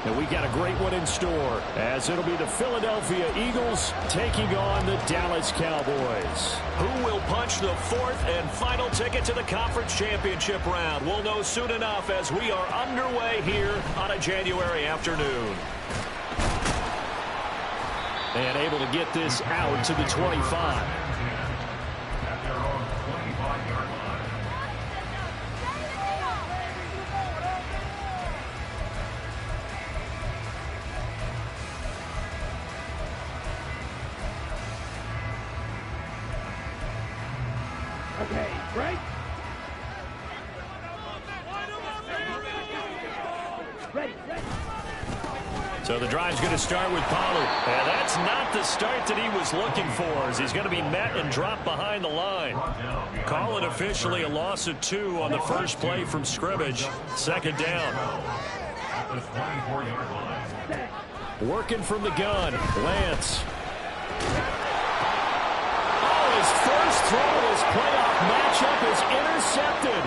And we got a great one in store, as it'll be the Philadelphia Eagles taking on the Dallas Cowboys. Who will punch the fourth and final ticket to the conference championship round? We'll know soon enough as we are underway here on a January afternoon. And able to get this out to the 25. Okay, right? Ready. So the drive's going to start with Pollard. And that's not the start that he was looking for, as he's going to be met and dropped behind the line. Call it officially a loss of 2 on the first play from scrimmage. Second down. Working from the gun, Lance. His first throw of his playoff matchup is intercepted.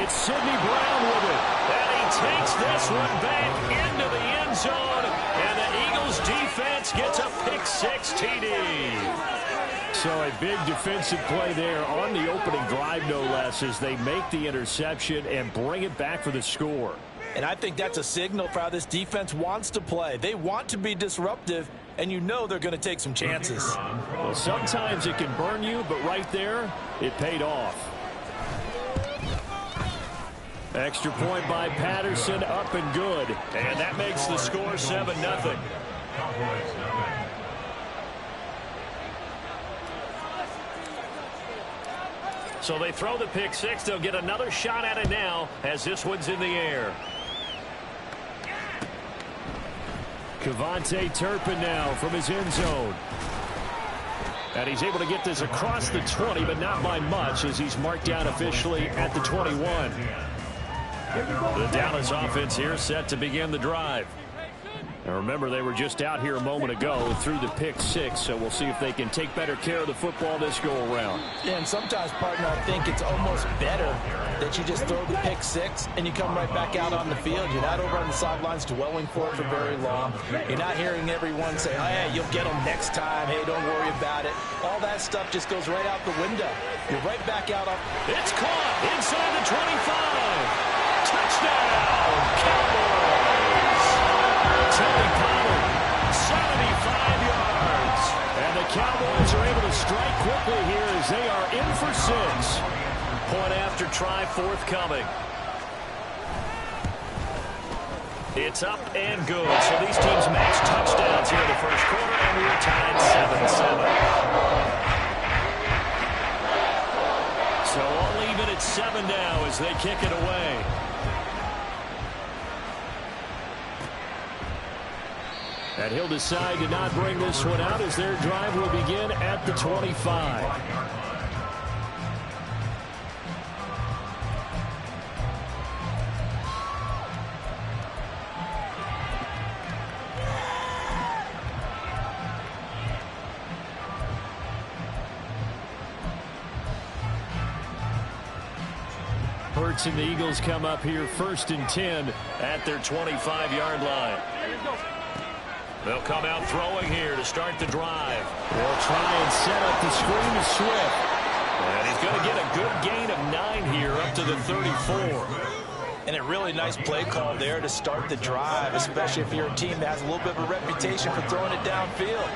It's Sidney Brown with it. And he takes this one back into the end zone. And the Eagles defense gets a pick-6 TD. So a big defensive play there on the opening drive, no less, as they make the interception and bring it back for the score. And I think that's a signal for how this defense wants to play. They want to be disruptive, and you know they're going to take some chances. Well, sometimes it can burn you, but right there, it paid off. Extra point by Patterson, up and good. And that makes the score 7-0. So they throw the pick-6. They'll get another shot at it now as this one's in the air. Kevontae Turpin now from his end zone. And he's able to get this across the 20, but not by much, as he's marked down officially at the 21. The Dallas offense here set to begin the drive. And remember, they were just out here a moment ago through the pick-6, so we'll see if they can take better care of the football this go-around. Yeah, and sometimes, partner, I think it's almost better that you just throw the pick-6 and you come right back out on the field. You're not over on the sidelines dwelling for it for very long. You're not hearing everyone say, oh, yeah, you'll get them next time. Hey, don't worry about it. All that stuff just goes right out the window. You're right back out on. It's caught inside the 25. Touchdown, Cowboys. Tony Pollard, 75 yards. And the Cowboys are able to strike quickly here as they are in for 6. Point after try forthcoming. It's up and good. So these teams match touchdowns here in the first quarter, and we are tied 7-7. So all even at 7 now as they kick it away. And he'll decide to not bring this one out as their drive will begin at the 25. Hurts and the Eagles come up here 1st and 10 at their 25-yard line. They'll come out throwing here to start the drive. They'll try and set up the screen to Swift. And he's going to get a good gain of 9 here up to the 34. And a really nice play call there to start the drive, especially if you're a team that has a little bit of a reputation for throwing it downfield.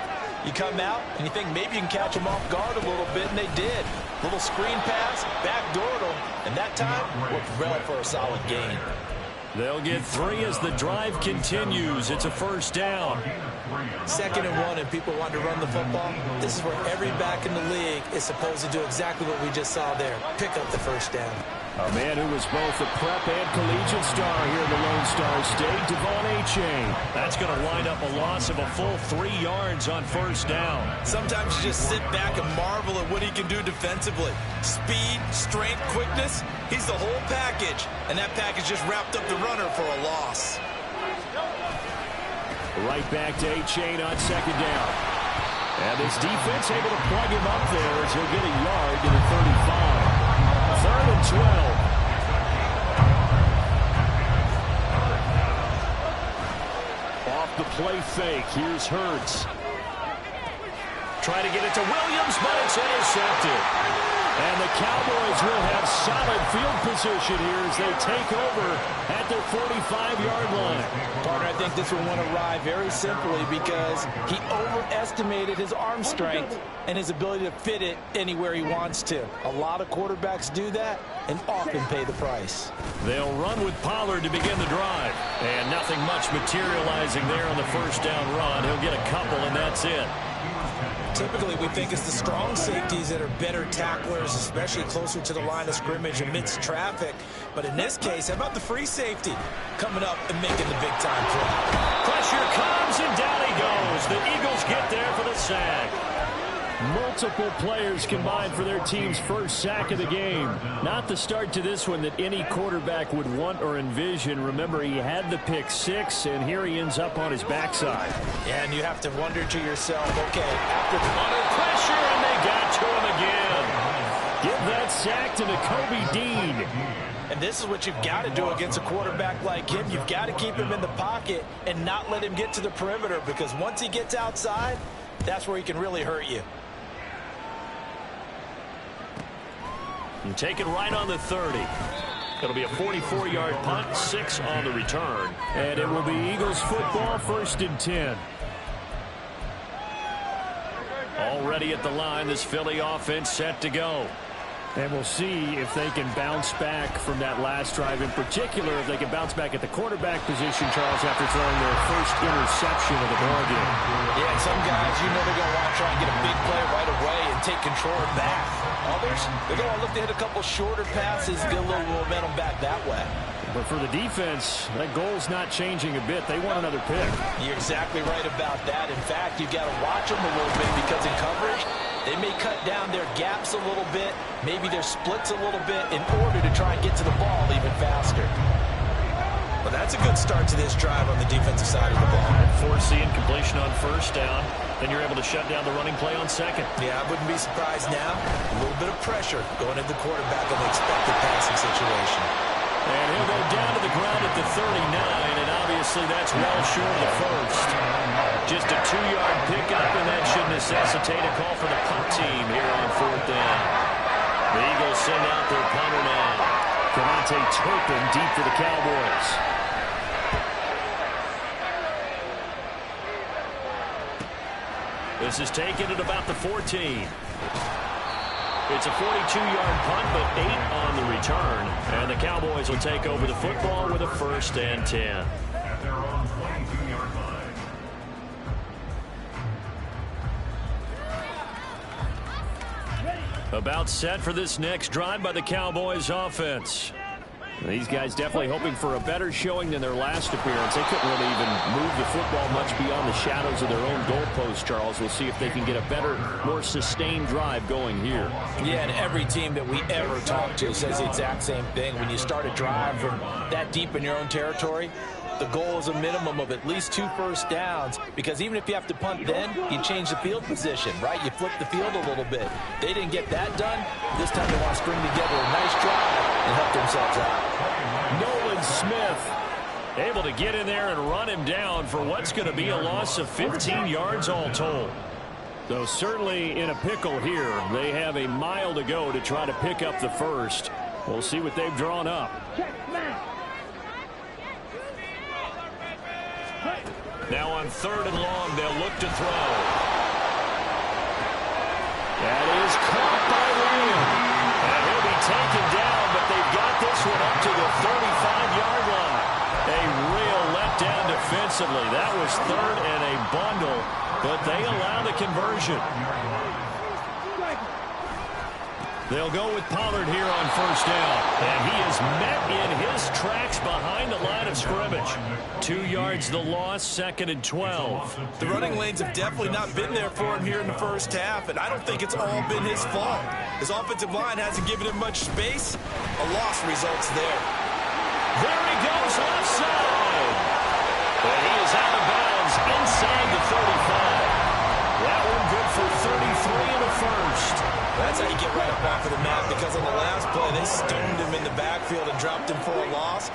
You come out and you think maybe you can catch them off guard a little bit, and they did. Little screen pass, backdoored them, and that time worked well for a solid gain. They'll get 3 as the drive continues. It's a first down. 2nd and 1, and people want to run the football. This is where every back in the league is supposed to do exactly what we just saw there. Pick up the first down. A man who was both a prep and collegiate star here in the Lone Star State, Devon Achane. That's going to wind up a loss of a full 3 yards on first down. Sometimes you just sit back and marvel at what he can do defensively. Speed, strength, quickness, he's the whole package. And that package just wrapped up the runner for a loss. Right back to Achane on 2nd down. And this defense able to plug him up there as he'll get a yard to the 35. 3rd and 12. off the play fake. Here's Hurts. Trying to get it to Williams, but it's intercepted. And the Cowboys will have solid field position here as they take over at their 45-yard line. Partner, I think this one went awry very simply because he overestimated his arm strength and his ability to fit it anywhere he wants to. A lot of quarterbacks do that and often pay the price. They'll run with Pollard to begin the drive. And nothing much materializing there on the first down run. He'll get a couple, and that's it. Typically, we think it's the strong safeties that are better tacklers, especially closer to the line of scrimmage amidst traffic. But in this case, how about the free safety coming up and making the big-time play? Pressure comes, and down he goes. The Eagles get there for the sack. Multiple players combined for their team's first sack of the game. Not the start to this one that any quarterback would want or envision. Remember, he had the pick six, and here he ends up on his backside. Yeah, and you have to wonder to yourself, okay, after Under pressure, and they got to him again. Give that sack to Nakobe Dean. And this is what you've got to do against a quarterback like him. You've got to keep him in the pocket and not let him get to the perimeter, because once he gets outside, that's where he can really hurt you. And take it right on the 30. It'll be a 44-yard punt, 6 on the return. And it will be Eagles football, 1st and 10. Already at the line, this Philly offense set to go. And we'll see if they can bounce back from that last drive. In particular, if they can bounce back at the quarterback position, Charles, after throwing their first interception of the ball game. Yeah, and some guys, you know they're going to want to try and get a big play right away and take control back. Others, they're going to look to hit a couple shorter passes, get a little momentum back that way. But for the defense, that goal's not changing a bit. They want another pick. You're exactly right about that. In fact, you've got to watch them a little bit, because in coverage, they may cut down their gaps a little bit, maybe their splits a little bit, in order to try and get to the ball even faster. Well, that's a good start to this drive on the defensive side of the ball. Forcing completion on first down. Then you're able to shut down the running play on second. Yeah, I wouldn't be surprised now. A little bit of pressure going into the quarterback on the expected passing situation. And he'll go down to the ground at the 39, and obviously that's well short of the first. Just a 2-yard pickup, and that should necessitate a call for the punt team here on 4th down. The Eagles send out their punter now. Cavante Turpin deep for the Cowboys. This is taken at about the 14. It's a 42-yard punt, but 8 on the return. And the Cowboys will take over the football with a 1st and 10. About set for this next drive by the Cowboys offense. These guys definitely hoping for a better showing than their last appearance. They couldn't really even move the football much beyond the shadows of their own goalpost, Charles. We'll see if they can get a better, more sustained drive going here. Yeah, and every team that we ever talk to says the exact same thing. When you start a drive from that deep in your own territory, the goal is a minimum of at least 2 first downs, because even if you have to punt then, you change the field position, right? You flip the field a little bit. They didn't get that done. This time they want to string together a nice drive and help themselves out. Nolan Smith able to get in there and run him down for what's going to be a loss of 15 yards all told. Though certainly in a pickle here. They have a mile to go to try to pick up the first. We'll see what they've drawn up. Now on 3rd and long, they'll look to throw. That is caught by Lamb. And he'll be taken down, but they've got this one up to the 35-yard line. A real letdown defensively. That was 3rd and a bundle, but they allow the conversion. They'll go with Pollard here on 1st down. And he is met in his tracks behind the line of scrimmage. 2 yards the loss, 2nd and 12. The running lanes have definitely not been there for him here in the first half, and I don't think it's all been his fault. His offensive line hasn't given him much space. A loss results there. There he goes, left side. And he is out of bounds inside the 35. That one good for 33 in the first. That's how you get right up off of the mat, because on the last play, they stoned him in the backfield and dropped him for a loss.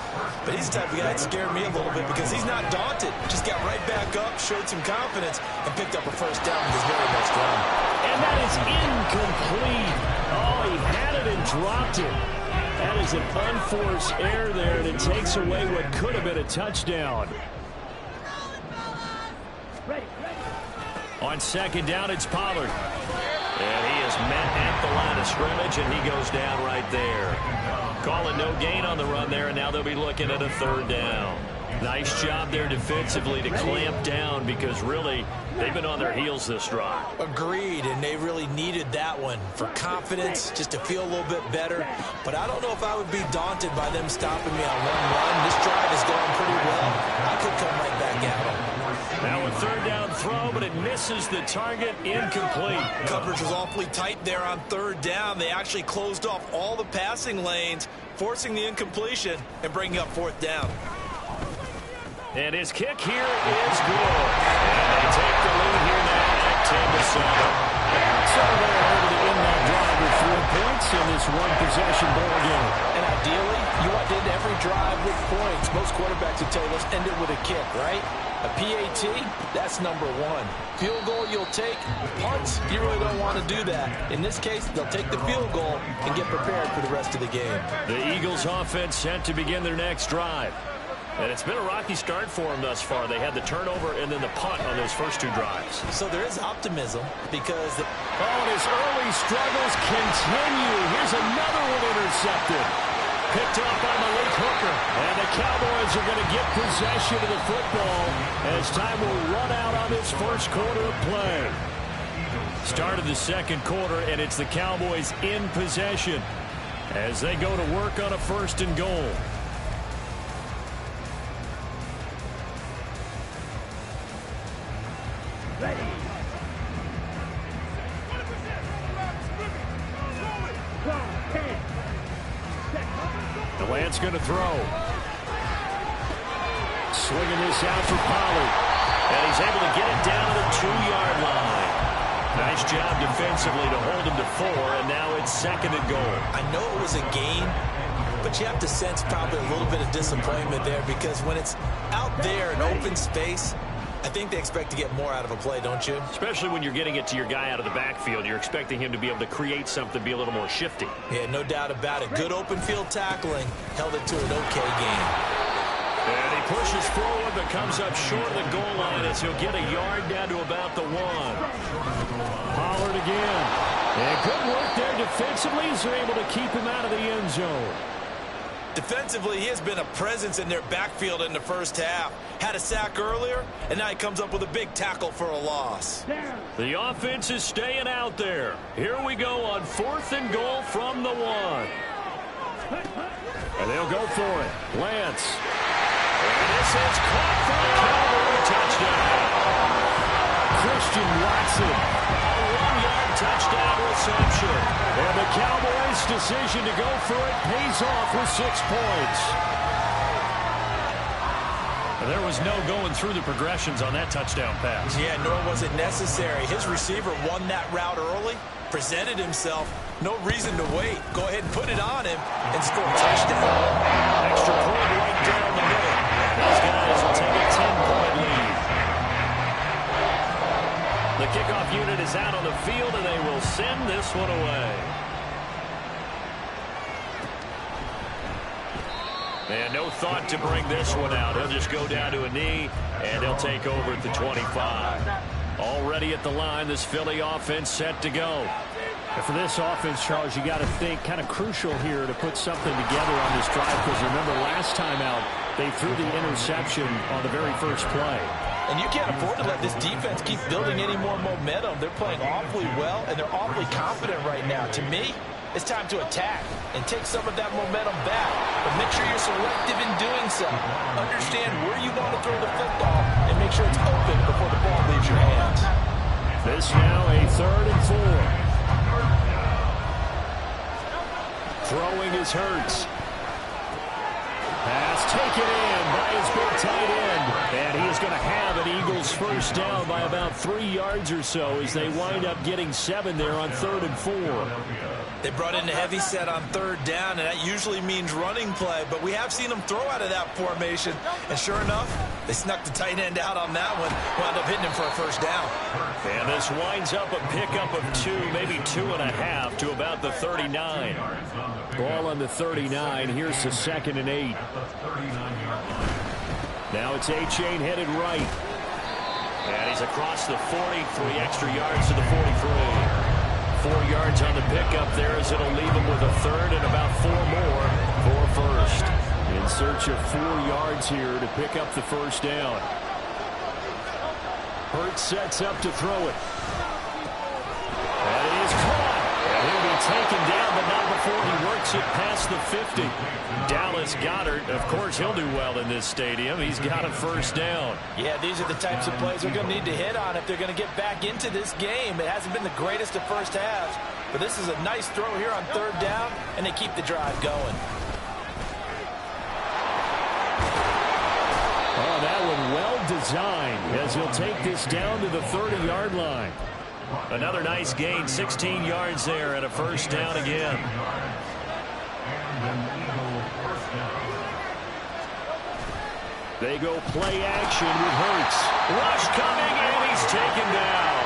But he's the type of guy that scared me a little bit, because he's not daunted. Just got right back up, showed some confidence, and picked up a first down with his very best run. And that is incomplete. Oh, he had it and dropped it. That is an unforced error there, and it takes away what could have been a touchdown. On second down, it's Pollard. And he is met at the line of scrimmage, and he goes down right there. Calling no gain on the run there, and now they'll be looking at a third down. Nice job there defensively to clamp down because really they've been on their heels this drive. Agreed, and they really needed that one for confidence, just to feel a little bit better. But I don't know if I would be daunted by them stopping me on one run. This drive is going pretty well. I could come right back at them. Now a third down throw, but it misses the target, incomplete. Coverage was awfully tight there on third down. They actually closed off all the passing lanes, forcing the incompletion and bringing up fourth down. And his kick here is good. And they take the lead here now at 10-7. So they're able to end that drive with 3 points in this one-possession ball game. And ideally, you want to end every drive with points. Most quarterbacks would tell you, let's end it with a kick, right? A PAT, that's number one. Field goal you'll take. Punts, you really don't want to do that. In this case, they'll take the field goal and get prepared for the rest of the game. The Eagles offense set to begin their next drive. And it's been a rocky start for them thus far. They had the turnover and then the punt on those first 2 drives. So there is optimism because... and his early struggles continue. Here's another one intercepted. Picked off by Malik Hooker. And the Cowboys are going to get possession of the football as time will run out on this first quarter of play. Start of the second quarter, and it's the Cowboys in possession as they go to work on a first and goal. Ready. DeLance's going to throw. Swinging this out for Pollard. And he's able to get it down to the 2-yard line. Nice job defensively to hold him to 4, and now it's second and goal. I know it was a gain, but you have to sense probably a little bit of disappointment there because when it's out there in open space, I think they expect to get more out of a play, don't you? Especially when you're getting it to your guy out of the backfield. You're expecting him to be able to create something, be a little more shifty. Yeah, no doubt about it. Good open field tackling. Held it to an okay game. And he pushes forward, but comes up short of the goal line as he'll get a yard down to about the 1. Pollard again. And good work there defensively as they're able to keep him out of the end zone. Defensively, he has been a presence in their backfield in the first half. Had a sack earlier, and now he comes up with a big tackle for a loss. The offense is staying out there. Here we go on 4th and goal from the 1. And they'll go for it. Lance. And this is caught for a Cowboy touchdown. Christian Watson. A 1-yard touchdown reception. And the Cowboys' decision to go for it pays off with 6 points. And there was no going through the progressions on that touchdown pass. Yeah, nor was it necessary. His receiver won that route early, presented himself. No reason to wait. Go ahead and put it on him and score a touchdown. Extra point right down the middle. Those guys will take a 10-point lead. The kickoff unit is out on the field, and they will send this one away. And no thought to bring this one out. He'll just go down to a knee, and they'll take over at the 25. Already at the line, this Philly offense set to go. And for this offense, Charles, you got to think kind of crucial here to put something together on this drive, because remember last time out, they threw the interception on the very first play. And you can't afford to let this defense keep building any more momentum. They're playing awfully well, and they're awfully confident right now. To me, it's time to attack and take some of that momentum back. But make sure you're selective in doing so. Understand where you want to throw the football and make sure it's open before the ball leaves your hands. This now a 3rd and 4. Throwing is Hurts. Pass taken in by his big tight end. And he is going to have an Eagles first down by about 3 yards or so as they wind up getting 7 there on 3rd and 4. They brought in a heavy set on 3rd down, and that usually means running play. But we have seen them throw out of that formation. And sure enough, They snuck the tight end out on that one. Wound up hitting him for a first down. And this winds up a pickup of 2, maybe 2.5 to about the 39. Ball on the 39. Here's the 2nd and 8. Now it's A-Chain headed right. And he's across the 40, 3 extra yards to the 43. 4 yards on the pickup there as it'll leave him with a third and about 4 more for first. In search of 4 yards here to pick up the first down. Hurts sets up to throw it. And it is caught. And he'll be taken down, but not before he works it past the 50. Dallas Goedert, of course, he'll do well in this stadium. He's got a first down. Yeah, these are the types of plays they're going to need to hit on if they're going to get back into this game. It hasn't been the greatest of first halves, but this is a nice throw here on 3rd down, and they keep the drive going. Oh, that one well designed as he'll take this down to the 30-yard line. Another nice gain, 16 yards there and a first down again. They go play action with Hurts. Rush coming, and he's taken down.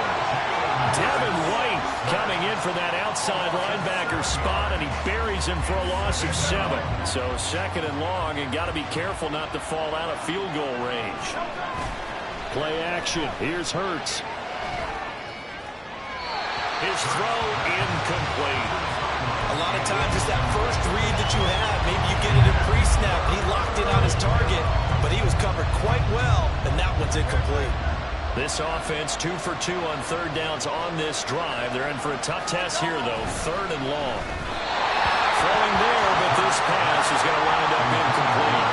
Devin White coming in for that outside linebacker spot, and he buries him for a loss of 7. So 2nd and long, and got to be careful not to fall out of field goal range. Play action. Here's Hurts. His throw incomplete. A lot of times it's that first read that you have. Maybe you get it in pre-snap. He locked in on his target, but he was covered quite well, and that one's incomplete. This offense 2 for 2 on 3rd downs on this drive. They're in for a tough test here, though. 3rd and long. Throwing there, but this pass is going to wind up incomplete.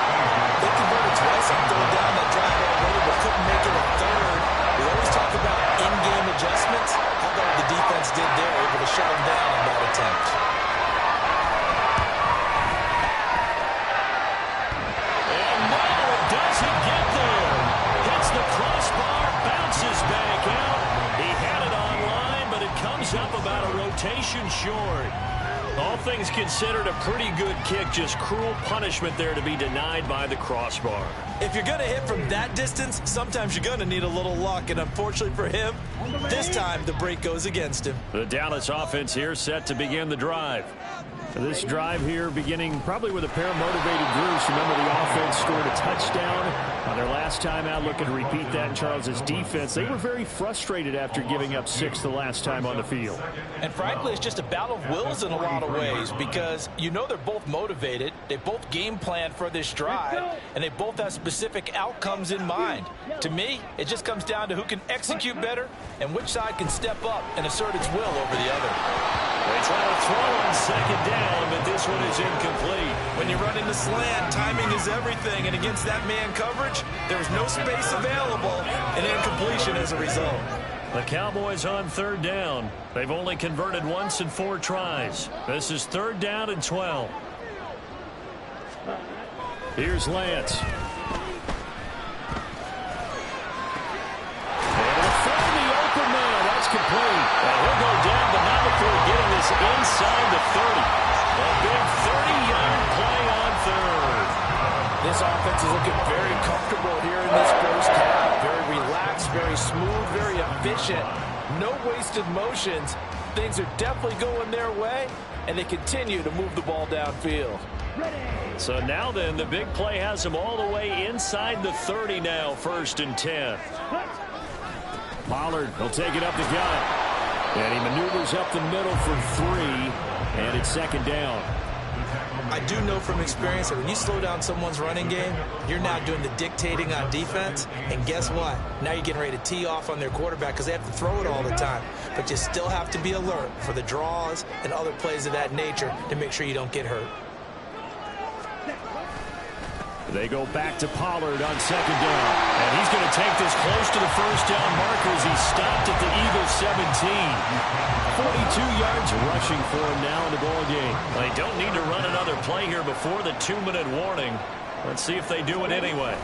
They converted twice on 3rd down that drive already, but couldn't make it a 3rd. We always talk about in-game adjustments. How about what the defense did there, able to shut them down on that attempt. And now it doesn't get there. Hits the crossbar, bounces back out. He had it online, but it comes up about a rotation short. All things considered, a pretty good kick. Just cruel punishment there to be denied by the crossbar. If you're going to hit from that distance, sometimes you're going to need a little luck. And unfortunately for him, this time the break goes against him. The Dallas offense here set to begin the drive. This drive here beginning probably with a pair of motivated groups. Remember, the offense scored a touchdown on their last time out, looking to repeat that in Charles' defense. They were very frustrated after giving up 6 the last time on the field. And frankly, it's just a battle of wills in a lot of ways, because you know they're both motivated. They both game plan for this drive, and they both have specific outcomes in mind. To me, it just comes down to who can execute better and which side can step up and assert its will over the other. They try to throw on 2nd down, but this one is incomplete. When you run into slant, timing is everything, and against that man coverage, there's no space available, and incompletion as a result. The Cowboys on 3rd down. They've only converted once in 4 tries. This is 3rd down and 12. Here's Lance. Complete. And he'll go down, but not before getting this inside the 30. A big 30-yard play on 3rd. This offense is looking very comfortable here in this first half. Very relaxed, very smooth, very efficient. No wasted motions. Things are definitely going their way, and they continue to move the ball downfield. So now then, the big play has them all the way inside the 30 now, 1st and 10. Pollard, he'll take it up the gut. And he maneuvers up the middle for 3. And it's 2nd down. I do know from experience that when you slow down someone's running game, you're now doing the dictating on defense. And guess what? Now you're getting ready to tee off on their quarterback because they have to throw it all the time. But you still have to be alert for the draws and other plays of that nature to make sure you don't get hurt. They go back to Pollard on 2nd down. And he's going to take this close to the first down marker as he stopped at the Eagles 17. 42 yards rushing for him now in the ball game. They don't need to run another play here before the 2-minute warning. Let's see if they do it anyway.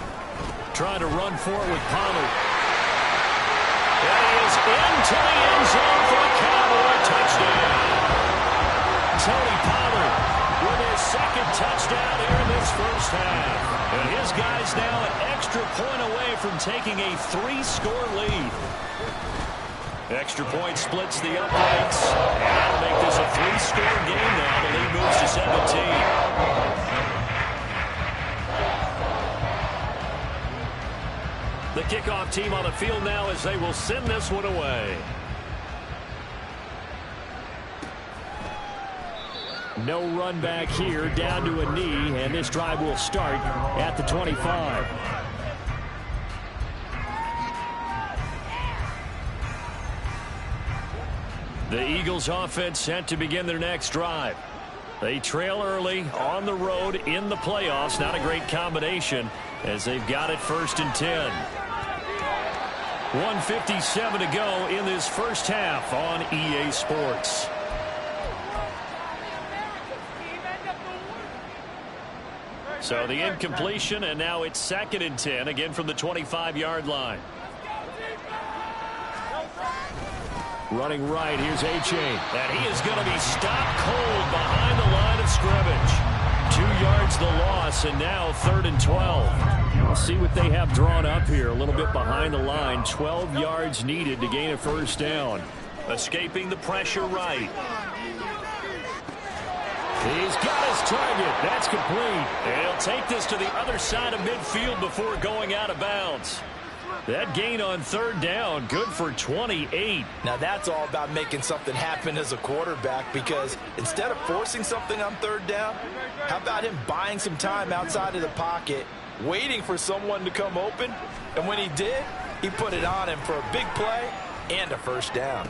Trying to run for it with Pollard. That is into the end zone for a Cowboy touchdown. Tony Pollard with his second touchdown here in this first half. And his guys now an extra point away from taking a 3-score lead. Extra point splits the uprights. And that'll make this a 3-score game now. The lead moves to 17. The kickoff team on the field now as they will send this one away. No run back here, down to a knee, and this drive will start at the 25. The Eagles offense set to begin their next drive. They trail early on the road in the playoffs. Not a great combination as they've got it 1st and 10. 1:57 to go in this first half on EA Sports. So the incompletion, and now it's 2nd and 10, again from the 25-yard line. Running right, here's A-Chain. And he is going to be stopped cold behind the line of scrimmage. 2 yards the loss, and now 3rd and 12. We'll see what they have drawn up here. A little bit behind the line. 12 yards needed to gain a first down. Escaping the pressure right. He's got his target. That's complete. And he'll take this to the other side of midfield before going out of bounds. That gain on 3rd down, good for 28. Now that's all about making something happen as a quarterback, because instead of forcing something on 3rd down, how about him buying some time outside of the pocket, waiting for someone to come open, and when he did, he put it on him for a big play and a first down.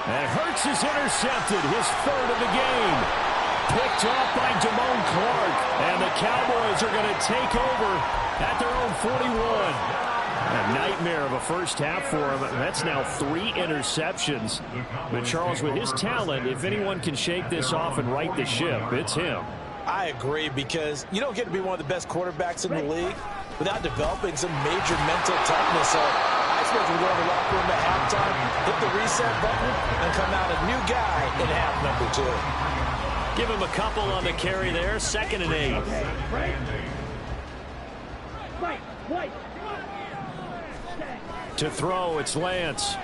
And Hurts is intercepted, his 3rd of the game. Picked off by Damone Clark, and the Cowboys are going to take over at their own 41. A nightmare of a first half for him. That's now 3 interceptions. But Charles, with his talent, if anyone can shake this off and right the ship, it's him. I agree, because you don't get to be one of the best quarterbacks in the league without developing some major mental toughness. So I suppose we go in the locker room at halftime, hit the reset button, and come out a new guy in half number 2. Give him a couple on the carry there. 2nd and 8. Wait. To throw, it's Lance.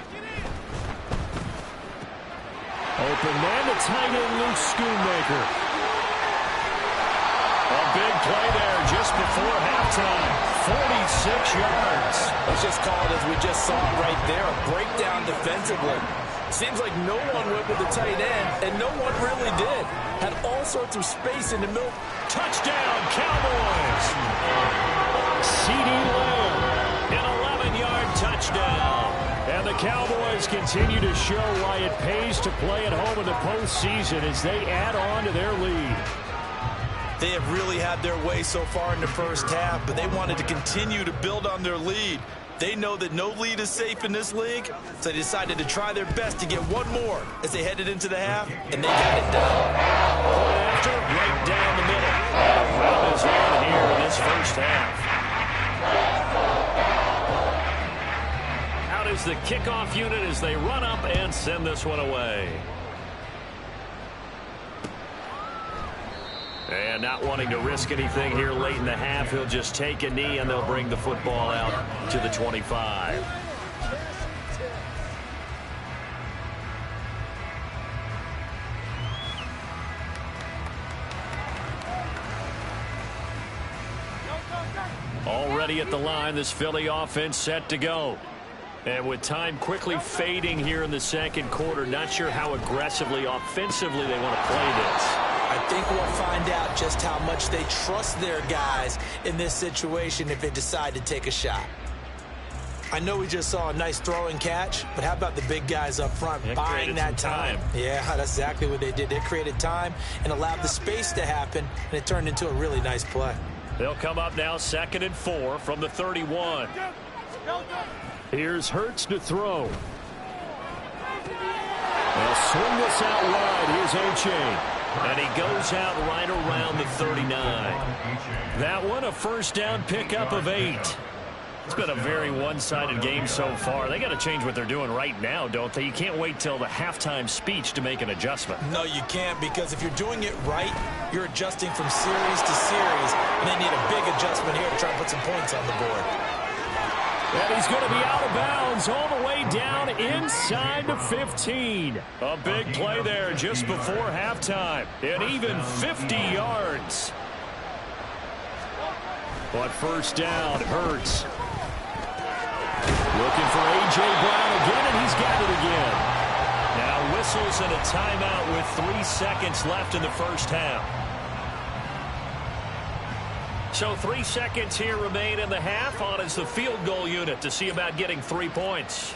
Open man, the tight end, Luke Schoonmaker. A big play there just before halftime. 46 yards. Let's just call it as we just saw right there, a breakdown defensively. Seems like no one went with the tight end, and no one really did. Had all sorts of space in the middle. Touchdown, Cowboys. CeeDee Lamb. An 11-yard touchdown. And the Cowboys continue to show why it pays to play at home in the postseason as they add on to their lead. They have really had their way so far in the first half, but they wanted to continue to build on their lead. They know that no lead is safe in this league, so they decided to try their best to get one more as they headed into the half, and they got it done. Point after, right down the middle. And a run is on here in this first half. Out is the kickoff unit as they run up and send this one away. And not wanting to risk anything here late in the half, he'll just take a knee and they'll bring the football out to the 25. Already at the line, this Philly offense set to go. And with time quickly fading here in the second quarter, not sure how aggressively, offensively they want to play this. I think we'll find out just how much they trust their guys in this situation if they decide to take a shot. I know we just saw a nice throw and catch, but how about the big guys up front buying that time? Yeah, that's exactly what they did. They created time and allowed the space to happen, and it turned into a really nice play. They'll come up now 2nd and 4 from the 31. Here's Hurts to throw. They'll swing this out wide. Here's A-Chain. And he goes out right around the 39. That one, a first down pickup of 8. It's been a very one-sided game so far. They got to change what they're doing right now, don't they? You can't wait till the halftime speech to make an adjustment. No, you can't, because if you're doing it right, you're adjusting from series to series, and they need a big adjustment here to try and put some points on the board. And he's going to be out of bounds all the way down inside the 15. A big play there just before halftime. And even 50 yards. But first down, Hurts. Looking for A.J. Brown again, and he's got it again. Now whistles and a timeout with 3 seconds left in the first half. So 3 seconds here remain in the half. On is the field goal unit to see about getting 3 points.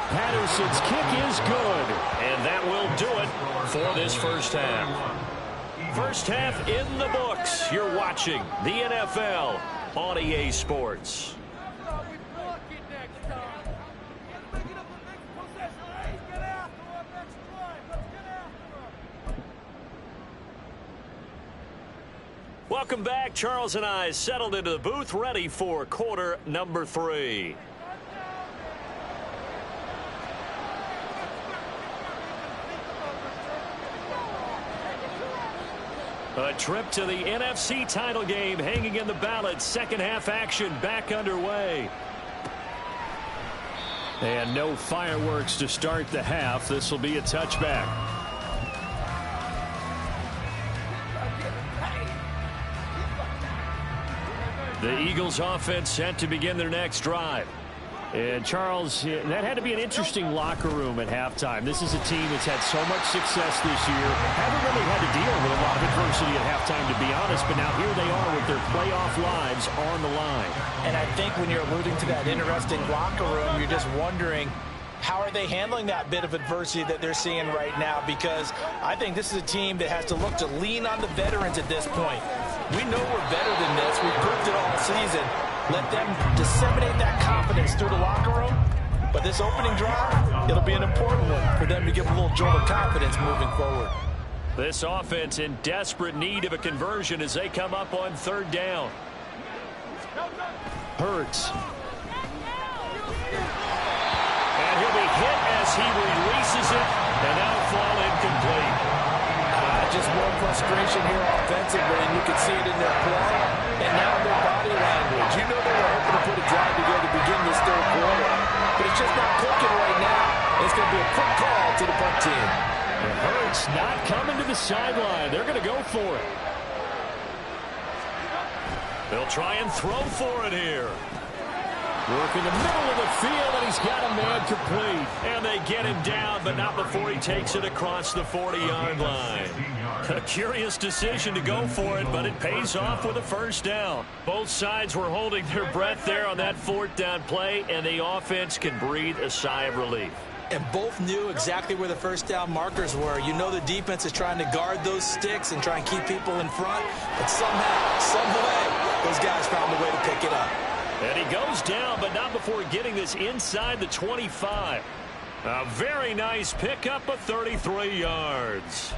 Patterson's kick is good. And that will do it for this first half. First half in the books. You're watching the NFL on EA Sports. Welcome back. Charles and I settled into the booth, ready for quarter number 3. A trip to the NFC title game hanging in the balance. Second half action back underway. And no fireworks to start the half. This will be a touchback. The Eagles offense set to begin their next drive. And Charles, that had to be an interesting locker room at halftime. This is a team that's had so much success this year. Haven't really had to deal with a lot of adversity at halftime, to be honest. But now here they are with their playoff lives on the line. And I think when you're alluding to that interesting locker room, you're just wondering, how are they handling that bit of adversity that they're seeing right now? Because I think this is a team that has to look to lean on the veterans at this point. We know we're better than this. We've proved it all season. Let them disseminate that confidence through the locker room. But this opening drive, it'll be an important one for them to give a little jolt of confidence moving forward. This offense in desperate need of a conversion as they come up on third down. Hurts. And he'll be hit as he releases it, and that'll fall incomplete. Just more frustration here offensively, and you can see it in their play and now their body language. You know they were hoping to put a drive together to begin this third quarter, but it's just not clicking right now. It's going to be a quick call to the punt team. And Hurts not coming to the sideline. They're going to go for it. They'll try and throw for it here. Work in the middle of the field, and he's got a man complete. And they get him down, but not before he takes it across the 40-yard line. A curious decision to go for it, but it pays off with a first down. Both sides were holding their breath there on that fourth down play, and the offense can breathe a sigh of relief. And both knew exactly where the first down markers were. You know the defense is trying to guard those sticks and try and keep people in front, but somehow, some way, those guys found a way to pick it up. And he goes down, but not before getting this inside the 25. A very nice pickup of 33 yards.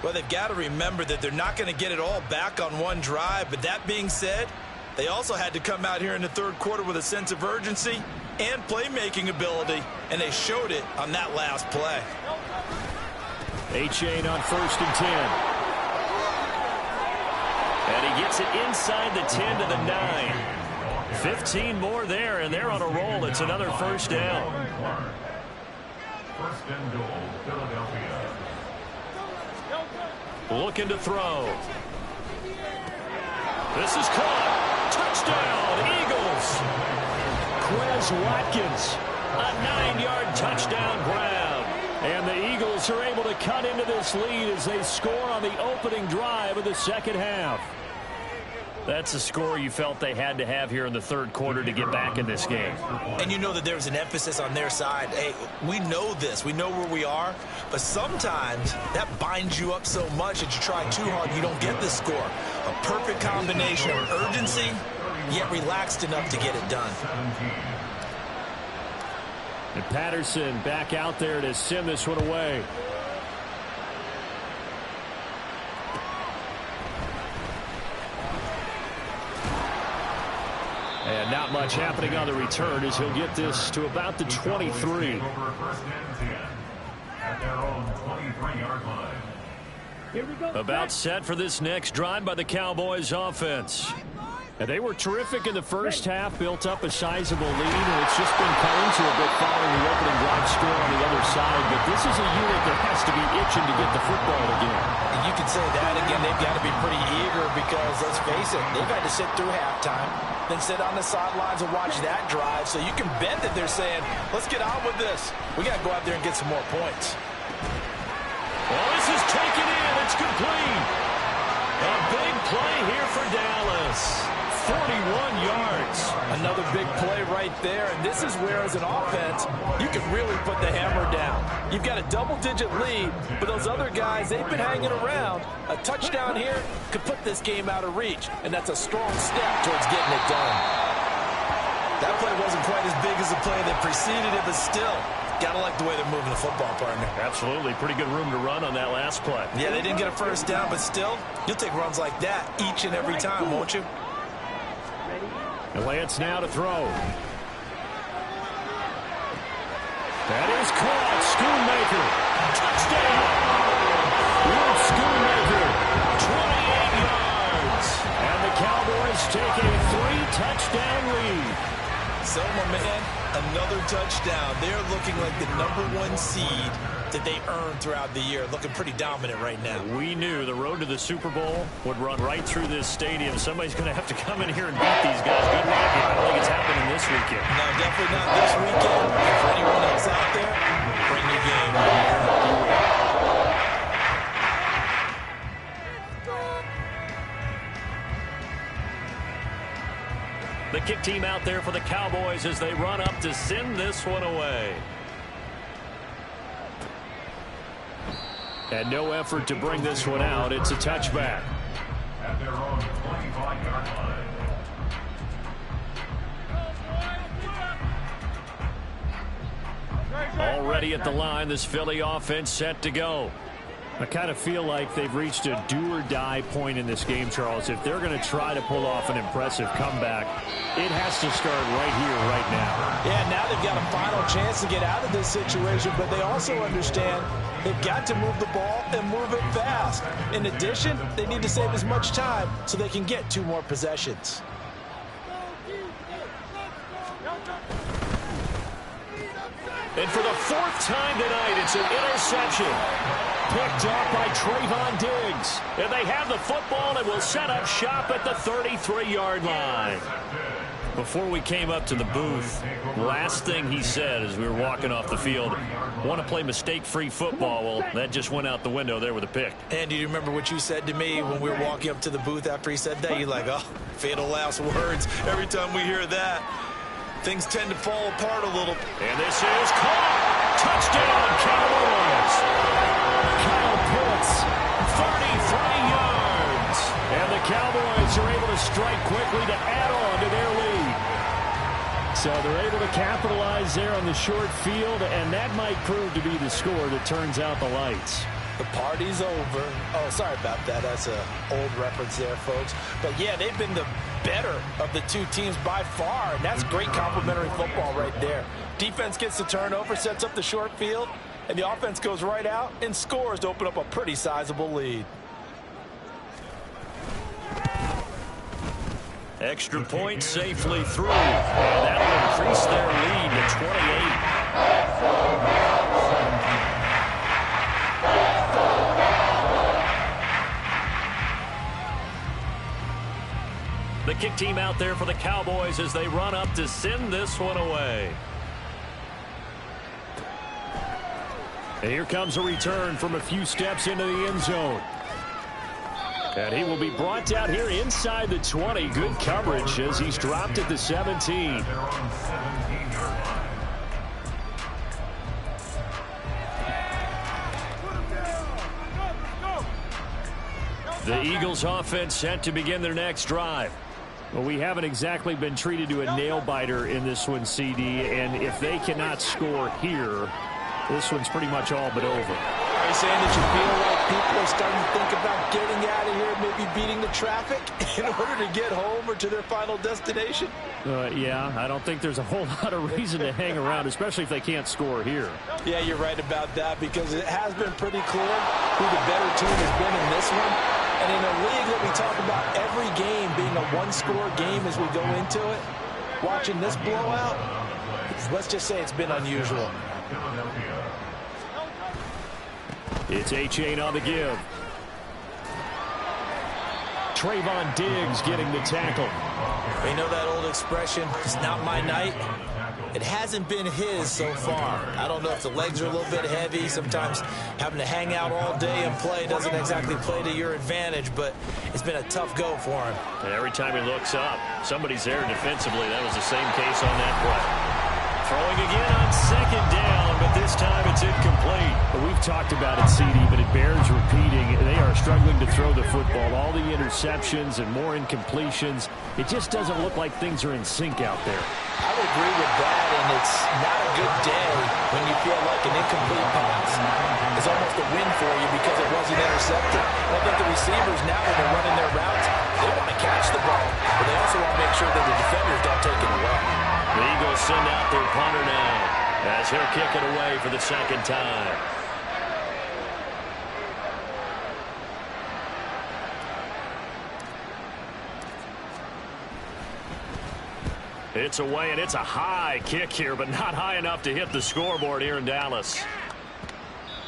Well, they've got to remember that they're not going to get it all back on one drive. But that being said, they also had to come out here in the third quarter with a sense of urgency and playmaking ability, and they showed it on that last play. A-Chain on 1st and 10. And he gets it inside the 10 to the 9. 15 more there, and they're on a roll. It's another first down. First and goal, Philadelphia. Looking to throw. This is caught. Touchdown, Eagles. Quez Watkins. A 9-yard touchdown grab. And the Eagles are able to cut into this lead as they score on the opening drive of the second half. That's a score you felt they had to have here in the third quarter to get back in this game. And you know that there was an emphasis on their side. Hey, we know this. We know where we are. But sometimes that binds you up so much that you try too hard, you don't get the score. A perfect combination of urgency, yet relaxed enough to get it done. And Patterson back out there to send this one away. And not much happening on the return as he'll get this to about the 23. About set for this next drive by the Cowboys offense. And they were terrific in the first half, built up a sizable lead, and it's just been cut into a bit following the opening drive score on the other side. But this is a unit that has to be itching to get the football again. And you can say that again. They've got to be pretty eager because, let's face it, they've had to sit through halftime, then sit on the sidelines and watch that drive. So you can bet that they're saying, let's get on with this. We got to go out there and get some more points. Well, this is taken in. It's complete. A big play here for Dallas. 41 yards. Another big play right there. And this is where, as an offense, you can really put the hammer down. You've got a double-digit lead, but those other guys, they've been hanging around. A touchdown here could put this game out of reach, and that's a strong step towards getting it done. That play wasn't quite as big as the play that preceded it, but still, gotta like the way they're moving the football, partner. Absolutely. Pretty good room to run on that last play. Yeah, they didn't get a first down, but still, you'll take runs like that each and every time, won't you? And Lance now to throw. That is caught. Schoonmaker. Touchdown. Luke Schoonmaker. 28 yards. And the Cowboys take a 3-touchdown lead. So, my man, another touchdown. They're looking like the #1 seed that they earned throughout the year. Looking pretty dominant right now. We knew the road to the Super Bowl would run right through this stadium. Somebody's going to have to come in here and beat these guys. Good luck. I don't think it's happening this weekend. No, definitely not this weekend. And for anyone else out there, bring your game. The kick team out there for the Cowboys as they run up to send this one away. And no effort to bring this one out. It's a touchback. At their own 25-yard line. Already at the line, this Philly offense set to go. I kind of feel like they've reached a do-or-die point in this game, Charles. If they're going to try to pull off an impressive comeback, it has to start right here, right now. Yeah, now they've got a final chance to get out of this situation, but they also understand they've got to move the ball and move it fast. In addition, they need to save as much time so they can get 2 more possessions. And for the 4th time tonight, it's an interception. Picked off by Trayvon Diggs. And they have the football and will set up shop at the 33-yard line. Before we came up to the booth, last thing he said as we were walking off the field, want to play mistake-free football. Well, that just went out the window there with a pick. And do you remember what you said to me when we were walking up to the booth after he said that? You're like, oh, fatal last words. Every time we hear that, things tend to fall apart a little. And this is caught. Touchdown, Cowboys. Kyle Pitts, 33 yards. And the Cowboys are able to strike quickly to add on to their lead. So they're able to capitalize there on the short field, and that might prove to be the score that turns out the lights. The party's over. Oh, sorry about that. That's an old reference there, folks. But, yeah, they've been the better of the 2 teams by far, and that's great complimentary football right there. Defense gets the turnover, sets up the short field, and the offense goes right out and scores to open up a pretty sizable lead. Extra point safely through, and that will increase their lead to 28. The kick team out there for the Cowboys as they run up to send this one away. And here comes a return from a few steps into the end zone. And he will be brought down here inside the 20. Good coverage as he's dropped at the 17. The Eagles offense set to begin their next drive. Well, we haven't exactly been treated to a nail-biter in this one, CD, and if they cannot score here, this one's pretty much all but over. Are you saying that you feel like people are starting to think about getting out of here, maybe beating the traffic in order to get home or to their final destination? Yeah, I don't think there's a whole lot of reason to hang around, especially if they can't score here. Yeah, you're right about that, because it has been pretty clear who the better team has been in this one. And in a league that we talk about every game being a one-score game as we go into it, watching this blowout, let's just say it's been unusual. It's Achane on the give. Trayvon Diggs getting the tackle. You know that old expression, it's not my night? It hasn't been his so far. I don't know if the legs are a little bit heavy. Sometimes having to hang out all day and play doesn't exactly play to your advantage, but it's been a tough go for him. And every time he looks up, somebody's there defensively. That was the same case on that play. Throwing again on second down, but this time it's incomplete. We've talked about it, CD, but it bears repeating. They are struggling to throw the football. All the interceptions and more incompletions. It just doesn't look like things are in sync out there. I would agree with that, and it's not a good day when you feel like an incomplete pass is almost a win for you because it wasn't intercepted. And I think the receivers now, when they're running their routes, they want to catch the ball, but they also want to make sure that the defenders don't take it away. The Eagles send out their punter now as he'll kick it away for the second time. It's away, and it's a high kick here, but not high enough to hit the scoreboard here in Dallas.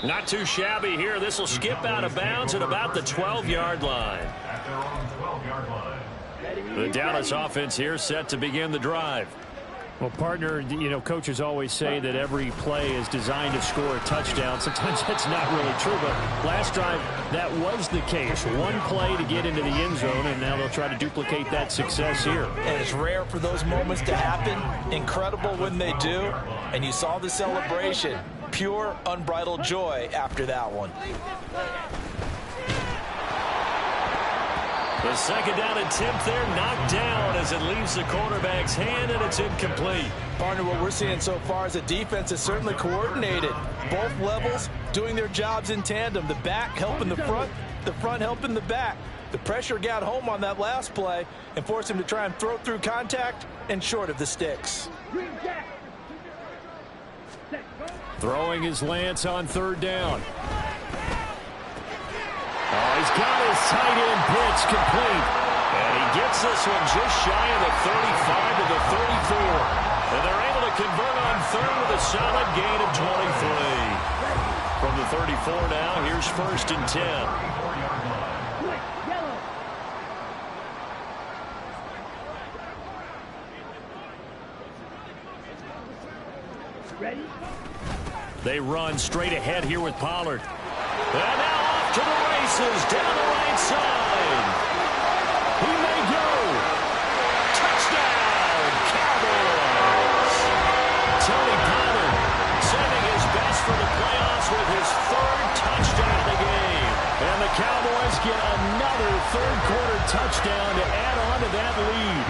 Not too shabby here. This will skip out of bounds at about the 12-yard line. At their own 12-yard line. The Dallas offense here set to begin the drive. Well, partner, you know, coaches always say that every play is designed to score a touchdown. Sometimes that's not really true, but last drive, that was the case. One play to get into the end zone, and now they'll try to duplicate that success here. And it's rare for those moments to happen. Incredible when they do. And you saw the celebration. Pure, unbridled joy after that one. The second down attempt there knocked down as it leaves the quarterback's hand, and it's incomplete. Partner, what we're seeing so far is a defense is certainly coordinated. Both levels doing their jobs in tandem. The back helping the front helping the back. The pressure got home on that last play and forced him to try and throw through contact and short of the sticks. Throwing his Lance on third down. Oh, he's got his tight end pitch complete. And he gets this one just shy of the 35 to the 34. And they're able to convert on third with a solid gain of 23. From the 34 now, here's first and 10. Ready? They run straight ahead here with Pollard. And now off to the races down the right side. He may go. Touchdown, Cowboys. Tony Pollard sending his best for the playoffs with his third touchdown of the game. And the Cowboys get another third-quarter touchdown to add on to that lead.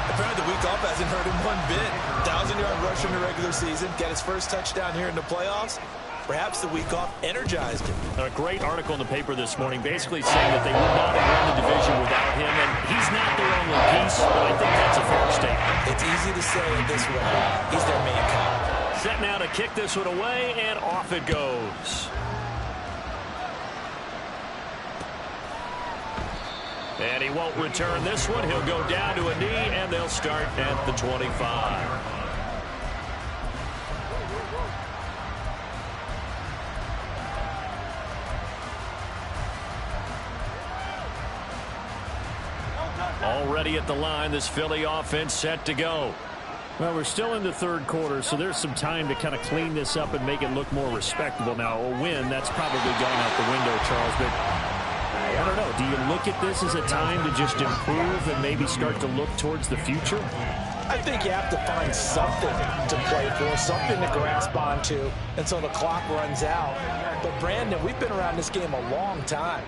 Apparently the week off hasn't hurt him one bit. 1,000-yard rush in the regular season. Get his first touchdown here in the playoffs. Perhaps the week off energized him. A great article in the paper this morning basically saying that they would not have won the division without him, and he's not their only piece, but I think that's a fair statement. It's easy to say it this way. He's their main cog. Set now to kick this one away, and off it goes. And he won't return this one. He'll go down to a knee, and they'll start at the 25. Already at the line, this Philly offense set to go. Well, we're still in the third quarter, so there's some time to kind of clean this up and make it look more respectable. Now, a win, that's probably gone out the window, Charles, but I don't know. Do you look at this as a time to just improve and maybe start to look towards the future? I think you have to find something to play for, something to grasp onto until the clock runs out. But, Brandon, we've been around this game a long time.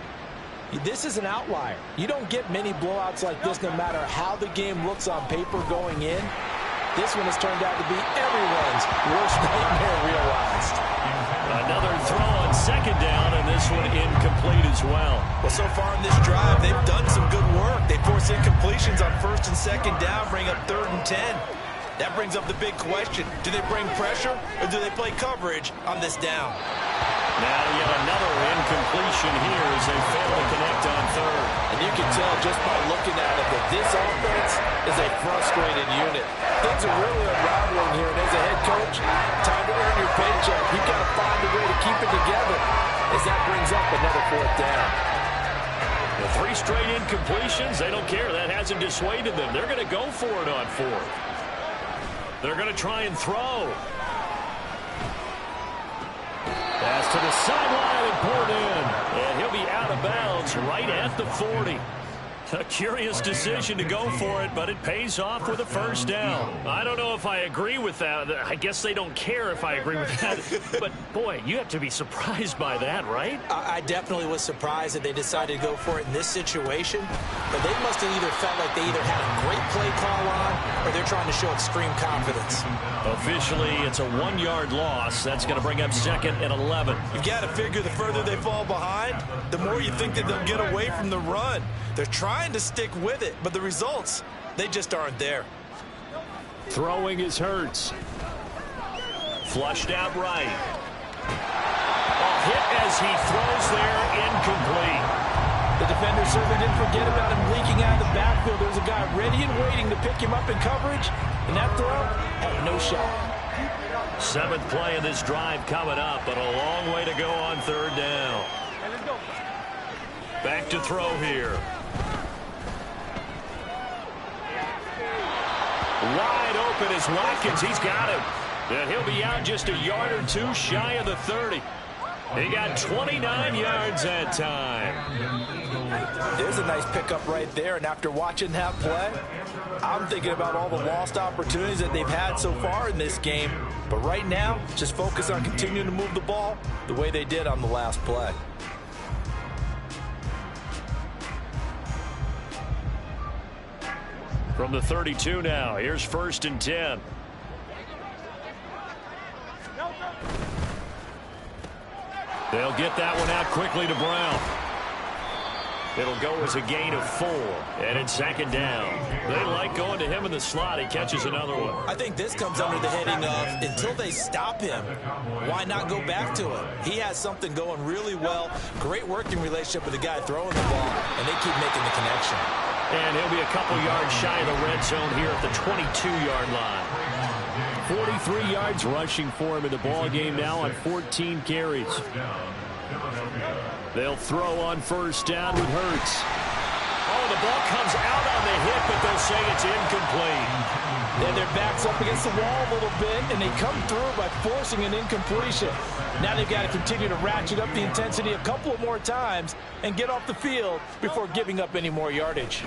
This is an outlier. You don't get many blowouts like this no matter how the game looks on paper going in. This one has turned out to be everyone's worst nightmare realized. Another throw on second down, and this one incomplete as well. Well, so far in this drive, they've done some good work. They force incompletions on first and second down, bring up 3rd and 10. That brings up the big question. Do they bring pressure, or do they play coverage on this down? Now yet another incompletion here as they fail to connect on 3rd. And you can tell just by looking at it that this offense is a frustrated unit. Things are really unraveling here, and as a head coach, time to earn your paycheck. You've got to find a way to keep it together as that brings up another 4th down. The 3 straight incompletions, they don't care. That hasn't dissuaded them. They're going to go for it on 4th. They're going to try and throw. Pass to the sideline and pulled in. And he'll be out of bounds right at the 40. A curious decision to go for it, but it pays off with a 1st down. I don't know if I agree with that. I guess they don't care if I agree with that. But, boy, you have to be surprised by that, right? I definitely was surprised that they decided to go for it in this situation. But they must have either felt like they either had a great play call on or they're trying to show extreme confidence. Officially, it's a 1-yard loss. That's going to bring up 2nd and 11. You've got to figure the further they fall behind, the more you think that they'll get away from the run. They're trying to stick with it, but the results, they just aren't there. Throwing is Hurts. Flushed out right. A hit as he throws there, incomplete. The defender certainly didn't forget about him leaking out of the backfield. There's a guy ready and waiting to pick him up in coverage, and that throw had no shot. 7th play of this drive coming up, but a long way to go on 3rd down. Back to throw here. Wide open is Watkins. He's got him. And he'll be out just a yard or 2 shy of the 30. He got 29 yards that time. There's a nice pickup right there, and after watching that play, I'm thinking about all the lost opportunities that they've had so far in this game. But right now, just focus on continuing to move the ball the way they did on the last play. From the 32 now, here's 1st and 10. They'll get that one out quickly to Brown. It'll go as a gain of 4, and it's 2nd down. They like going to him in the slot. He catches another one. I think this comes under the heading of until they stop him, why not go back to him? He has something going really well, great working relationship with the guy throwing the ball, and they keep making the connection. And he'll be a couple yards shy of the red zone here at the 22-yard line. 43 yards rushing for him in the ball game now on 14 carries. They'll throw on 1st down with Hurts. Oh, the ball comes out on the hit, but they'll say it's incomplete. And their back's up against the wall a little bit, and they come through by forcing an incompletion. Now they've got to continue to ratchet up the intensity a couple of more times and get off the field before giving up any more yardage.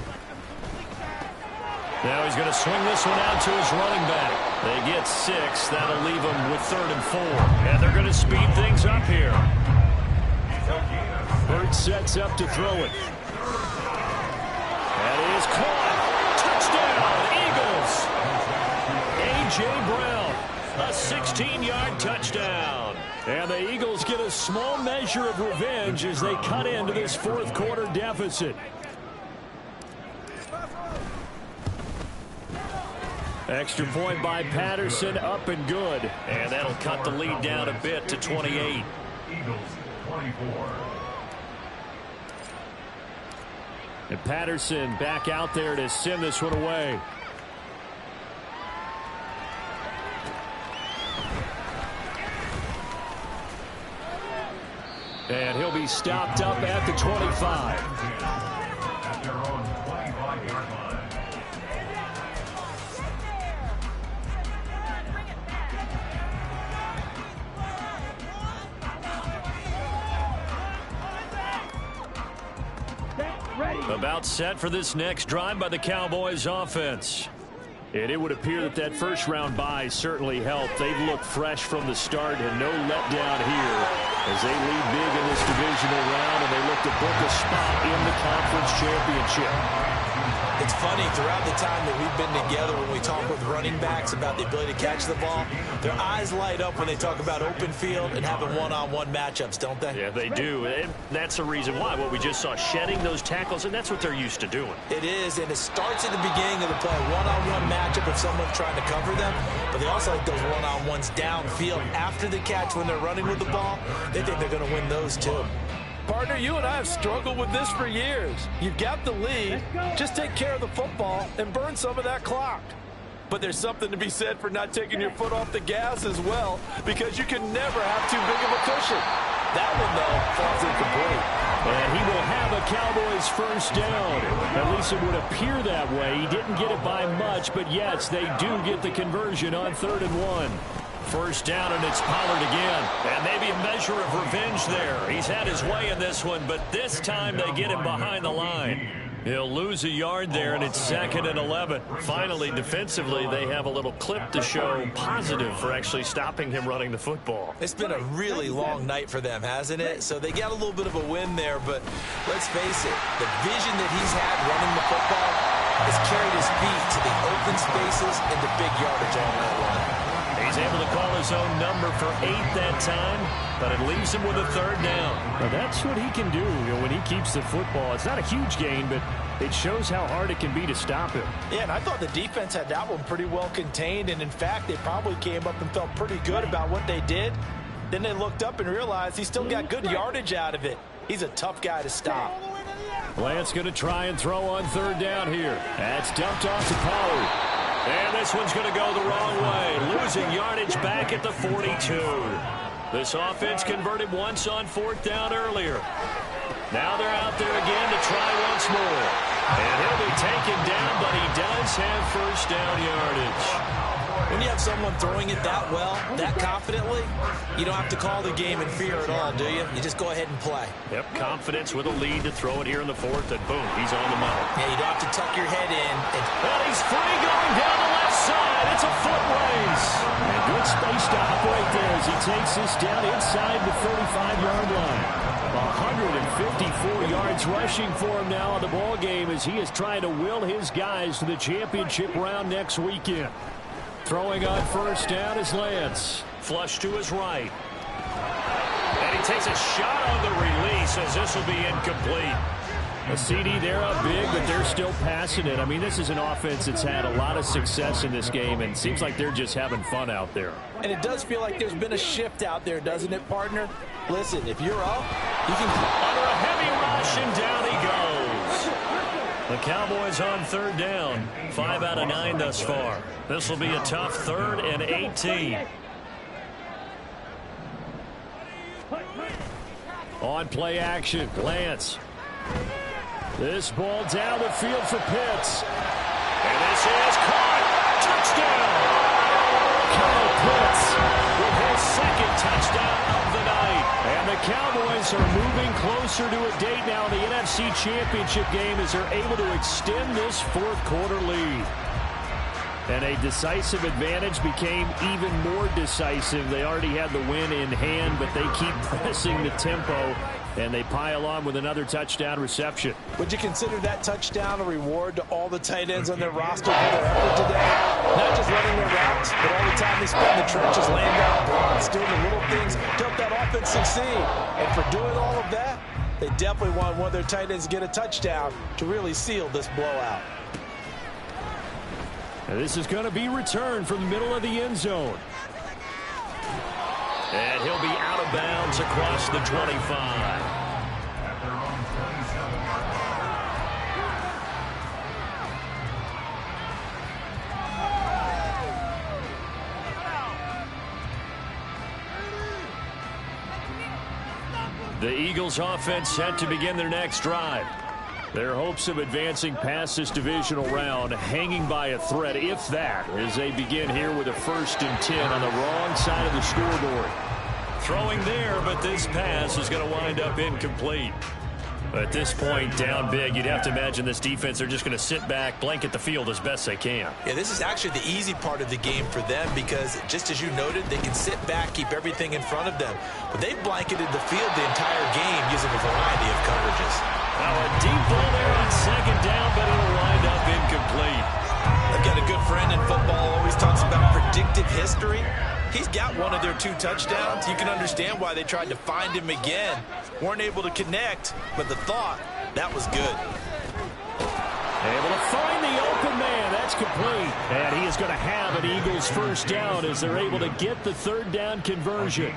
Now he's going to swing this one out to his running back. They get 6. That'll leave them with 3rd and 4. And they're going to speed things up here. Hurts sets up to throw it. That is caught. Touchdown, Eagles. A.J. Brown, a 16-yard touchdown. And the Eagles get a small measure of revenge as they cut into this 4th quarter deficit. Extra point by Patterson, up and good. And that'll cut the lead down a bit to 28. Eagles 24. And Patterson back out there to send this one away. And he'll be stopped up at the 25. At their own 25-yard line. About set for this next drive by the Cowboys offense. And it would appear that that first-round bye certainly helped. They've looked fresh from the start and no letdown here as they lead big in this divisional round and they look to book a spot in the conference championship. It's funny, throughout the time that we've been together, when we talk with running backs about the ability to catch the ball, their eyes light up when they talk about open field and having one-on-one matchups, don't they? Yeah, they do. And that's the reason why. What we just saw, shedding those tackles, and that's what they're used to doing. It is, and it starts at the beginning of the play. One-on-one matchup if someone's trying to cover them, but they also like those one-on-ones downfield after the catch when they're running with the ball. They think they're going to win those too. Partner, you and I have struggled with this for years. You've got the lead. Just take care of the football and burn some of that clock. But there's something to be said for not taking your foot off the gas as well, because you can never have too big of a cushion. That one, though, falls incomplete. And he will have a Cowboys first down. At least it would appear that way. He didn't get it by much, but yes, they do get the conversion on 3rd and 1. First down, and it's Pollard again. And maybe a measure of revenge there. He's had his way in this one, but this time they get him behind the line. He'll lose a yard there, and it's 2nd and 11. Finally, defensively, they have a little clip to show positive for actually stopping him running the football. It's been a really long night for them, hasn't it? So they got a little bit of a win there, but let's face it, the vision that he's had running the football has carried his feet to the open spaces and the big yardage all night long. He's able to call his own number for 8 that time, but it leaves him with a 3rd down. Well, that's what he can do, when he keeps the football. It's not a huge gain, but it shows how hard it can be to stop him. Yeah, and I thought the defense had that one pretty well contained, and in fact, they probably came up and felt pretty good about what they did. Then they looked up and realized he still got good yardage out of it. He's a tough guy to stop. Lance going to try and throw on 3rd down here. That's dumped off to Pollard. And this one's going to go the wrong way, losing yardage back at the 42. This offense converted once on 4th down earlier. Now they're out there again to try once more. And he'll be taken down, but he does have first down yardage. When you have someone throwing it that well, that confidently, you don't have to call the game in fear at all, do you? You just go ahead and play. Yep, confidence with a lead to throw it here in the 4th, and boom, he's on the money. Yeah, you don't have to tuck your head in. And he's free going down the left side. It's a foot race. And good space to operate there as he takes this down inside the 35-yard line. 154 yards rushing for him now in the ball game as he is trying to will his guys to the championship round next weekend. Throwing on first down is Lance. Flush to his right. And he takes a shot on the release as this will be incomplete. A CD, they're up big, but they're still passing it. I mean, this is an offense that's had a lot of success in this game, and it seems like they're just having fun out there. And it does feel like there's been a shift out there, doesn't it, partner? Listen, if you're up, you can... Under a heavy rush, and down he goes. The Cowboys on 3rd down. 5 out of 9 thus far. This will be a tough 3rd and 18. On play action, Lance. This ball down the field for Pitts. And this is caught. Touchdown. Kyle Pitts With his 2nd touchdown of the night. And the Cowboys are moving closer to a date now in the NFC Championship game as they're able to extend this 4th quarter lead. And a decisive advantage became even more decisive. They already had the win in hand, but they keep pressing the tempo, and they pile on with another touchdown reception. Would you consider that touchdown a reward to all the tight ends on their roster for their effort today? Not just running their routes, but all the time they spend in the trenches, laying down blocks, doing the little things to help that offense succeed. And for doing all of that, they definitely want one of their tight ends to get a touchdown to really seal this blowout. And this is going to be returned from the middle of the end zone. And he'll be out of bounds across the 25. The Eagles offense set to begin their next drive. Their hopes of advancing past this divisional round hanging by a thread, if that, as they begin here with a 1st and 10 on the wrong side of the scoreboard. Throwing there, but this pass is going to wind up incomplete. At this point, down big, you'd have to imagine this defense, they're just going to sit back, blanket the field as best they can. Yeah, this is actually the easy part of the game for them because, just as you noted, they can sit back, keep everything in front of them. But they've blanketed the field the entire game using a variety of coverages. Now a deep ball there on 2nd down, but it'll wind up incomplete. I've got a good friend in football, always talks about predictive history. He's got one of their 2 touchdowns. You can understand why they tried to find him again. Weren't able to connect, but the thought, that was good. Able to find the open man. That's complete. And he is going to have an Eagles first down as they're able to get the 3rd down conversion.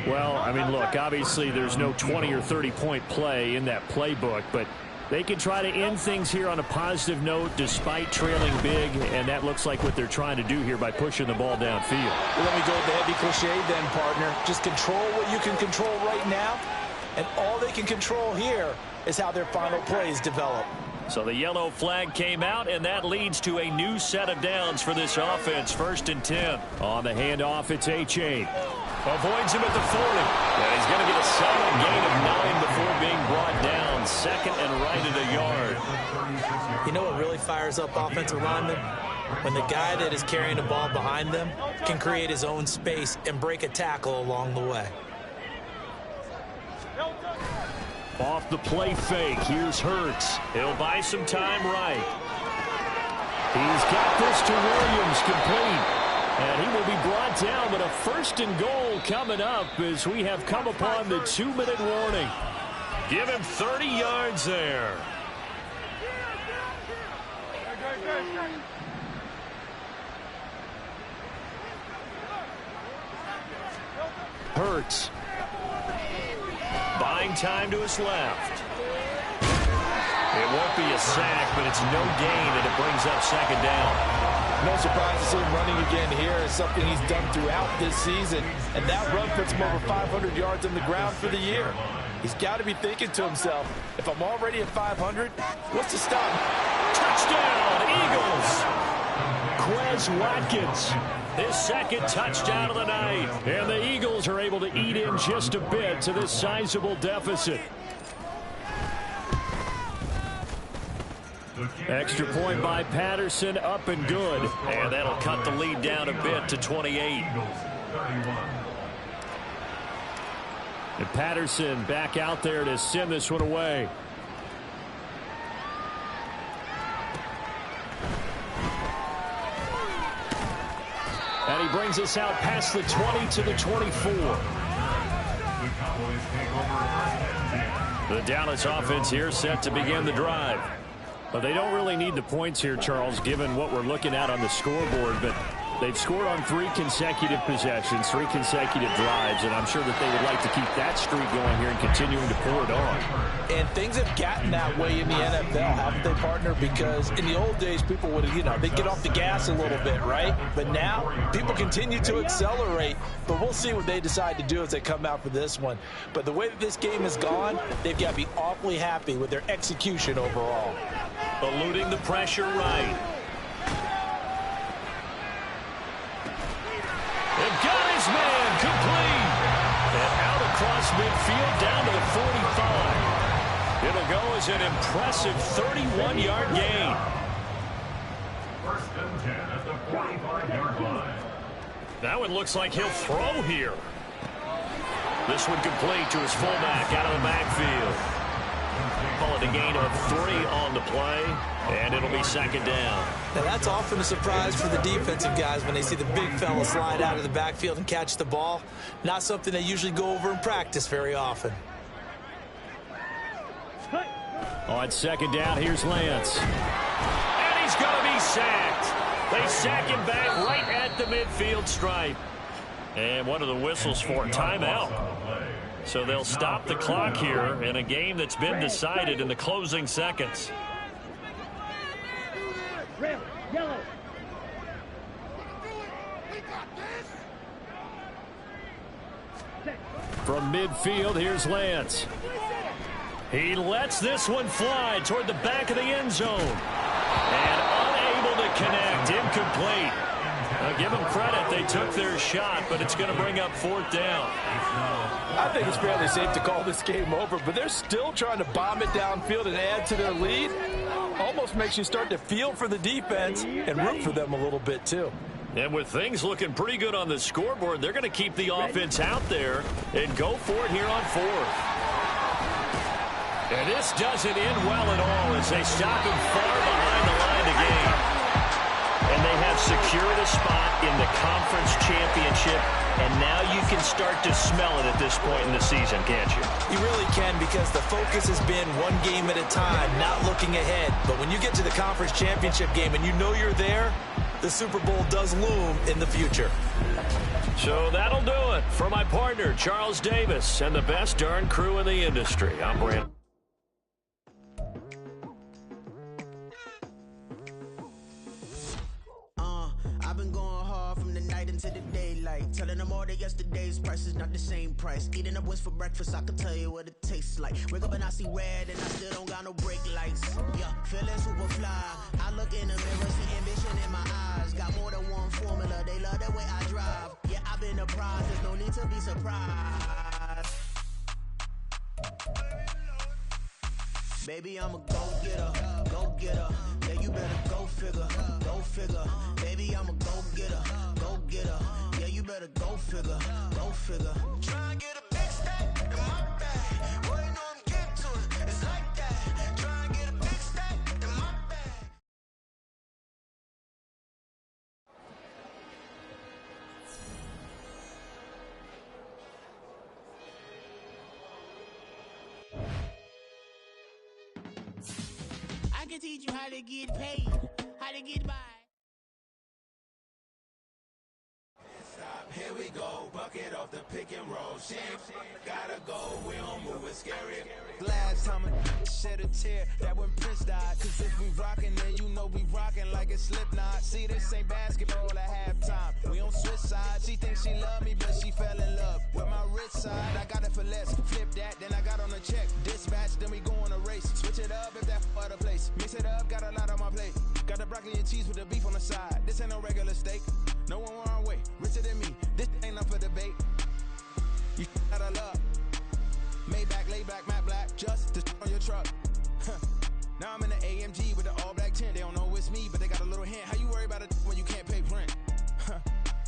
Well, I mean, look, obviously there's no 20 or 30-point play in that playbook, but they can try to end things here on a positive note despite trailing big, and that looks like what they're trying to do here by pushing the ball downfield. Well, let me go with the heavy cliche then, partner. Just control what you can control right now, and all they can control here is how their final plays develop. So the yellow flag came out, and that leads to a new set of downs for this offense. 1st and 10. On the handoff, it's H8. Avoids him at the 40. And he's going to get a solid gain of 9 before being brought down. 2nd and right at a yard. You know what really fires up offensive linemen? When the guy that is carrying the ball behind them can create his own space and break a tackle along the way. Off the play fake, here's Hurts. He'll buy some time right. He's got this to Williams, complete. And he will be brought down, but a 1st and goal coming up as we have come upon the 2-minute warning. Give him 30 yards there. Hurts. Buying time to his left. It won't be a sack, but it's no gain, and it brings up 2nd down. No surprise to see him running again here. It's something he's done throughout this season, and that run puts him over 500 yards on the ground for the year. He's got to be thinking to himself, if I'm already at 500, what's to stop me? Touchdown, Eagles! Quez Watkins. His 2nd touchdown of the night. And the Eagles are able to eat in just a bit to this sizable deficit. Extra point by Patterson, up and good. And that'll cut the lead down a bit to 28. And Patterson back out there to send this one away. And he brings us out past the 20 to the 24. The Dallas offense here set to begin the drive. But they don't really need the points here, Charles, given what we're looking at on the scoreboard. But they've scored on 3 consecutive possessions, 3 consecutive drives, and I'm sure that they would like to keep that streak going here and continuing to pour it on. And things have gotten that way in the NFL, haven't they, partner? Because in the old days, people would, they'd get off the gas a little bit, right? But now, people continue to accelerate. But we'll see what they decide to do as they come out for this one. But the way that this game has gone, they've got to be awfully happy with their execution overall. Eluding the pressure right. They've got his man complete. And out across midfield down to the 45. It'll go as an impressive 31-yard gain. 1st and 10 at the 45-yard line. That one looks like he'll throw here. This one complete to his fullback out of the backfield. Call it a gain of 3 on the play, and it'll be 2nd down. Now that's often a surprise for the defensive guys when they see the big fella slide out of the backfield and catch the ball. Not something they usually go over in practice very often. On 2nd down, here's Lance. And he's going to be sacked. They sack him back right at the midfield stripe. And one of the whistles for timeout. So they'll stop the clock here in a game that's been decided in the closing seconds. Red, yellow. From midfield, here's Lance. He lets this one fly toward the back of the end zone. And unable to connect, incomplete. Give them credit, they took their shot, but it's going to bring up 4th down. I think it's fairly safe to call this game over, but they're still trying to bomb it downfield and add to their lead. Almost makes you start to feel for the defense and root for them a little bit, too. And with things looking pretty good on the scoreboard, they're going to keep the offense out there and go for it here on 4th. And this doesn't end well at all as they stop him far behind the line of game. they have secured a spot in the conference championship, and now you can start to smell it at this point in the season, can't you? You really can, because the focus has been one game at a time, not looking ahead. But when you get to the conference championship game and you know you're there, the Super Bowl does loom in the future. So that'll do it for my partner, Charles Davis, and the best darn crew in the industry. I'm Brandon. I've been going hard from the night into the daylight, telling them all that yesterday's price is not the same price. Eating up wings for breakfast, I can tell you what it tastes like. Wake up and I see red and I still don't got no brake lights. Yeah, feeling super fly. I look in the mirror, see ambition in my eyes. Got more than one formula, they love the way I drive. Yeah, I've been a prize, there's no need to be surprised. Baby, I'm a go-getter, go-getter. Yeah, you better go figure, go figure. Baby, I'm a go-getter, go-getter. Yeah, you better go figure, go figure. Try and get a big stack in my bag. Boy, you know I'm getting to it, it's like that. Try and get a big stack in my bag. I can teach you how to get paid, how to get by. Stop, here we go, bucket off the pick and roll. Shit, gotta go, we don't move, it's scary. Last time a shed a tear, that when Prince died. Cause if we rockin', then you know we rockin' like a Slipknot. See, this ain't basketball at halftime. We on switch sides. She thinks she love me, but she fell in love with my rich side. I got it for less, flip that, then I got on a check. Dispatch, then we go on a race. Switch it up if that other place. Mix it up, got a lot on my plate. Got the broccoli and cheese with the beef on the side. This ain't no regular steak. No one wrong way, richer than me. This ain't up for debate. You out of luck. Maybach, lay back, matte black, just to on your truck. Now I'm in the AMG with the all black tint. They don't know it's me, but they got a little hint. How you worry about it when you can't pay rent?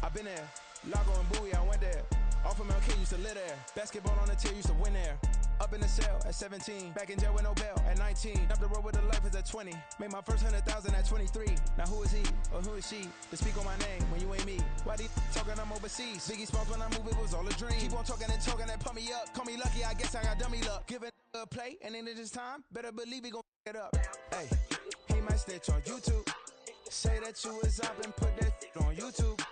I've been there. Lago and Bowie, I went there. Off of MLK, used to live there. Basketball on the tier, used to win there. Up in the cell at 17. Back in jail with no bail at 19. Up the road with the life is at 20. Made my first 100,000 at 23. Now who is he or who is she to speak on my name when you ain't me? Why they talking I'm overseas? Biggie Smalls when I move, it was all a dream. Keep on talking and pump me up. Call me lucky, I guess I got dummy luck. Give it a play and then it's time. Better believe he gon' it up. Hey, he might snitch on YouTube. Say that you was up and put that on YouTube.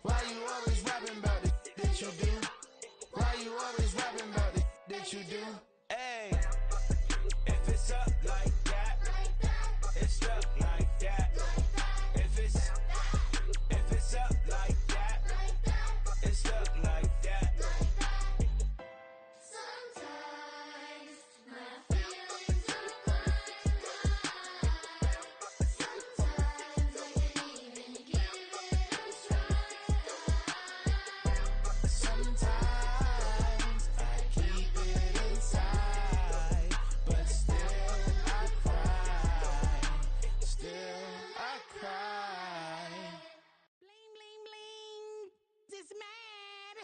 Why you always rapping about it that you do? Why you always rapping about it that you do? Hey, if it's up like that, it's stuck like that. If it's up like that, it's stuck like that. Sometimes my feelings are blind. Sometimes I can't even give it a try. Sometimes I keep it inside, but still I cry. Still I cry. Bling, bling, bling. This mad.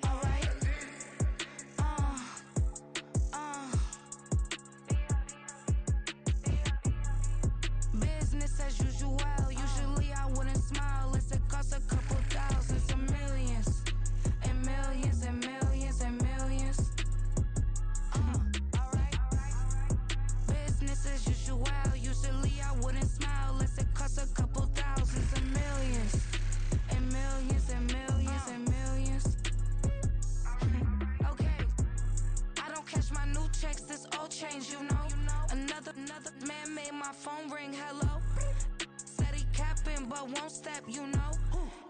Alright. Business as usual. Usually I wouldn't smile. It's a cost a couple thousands of millions. And millions and millions and millions. Alright. Business as usual. Usually I wouldn't smile. Unless it costs a couple thousands of millions. And millions and millions and millions. Okay. I don't cash my new checks, this old change, you know. Another man made my phone ring, hello. Said he capping, but won't step, you know.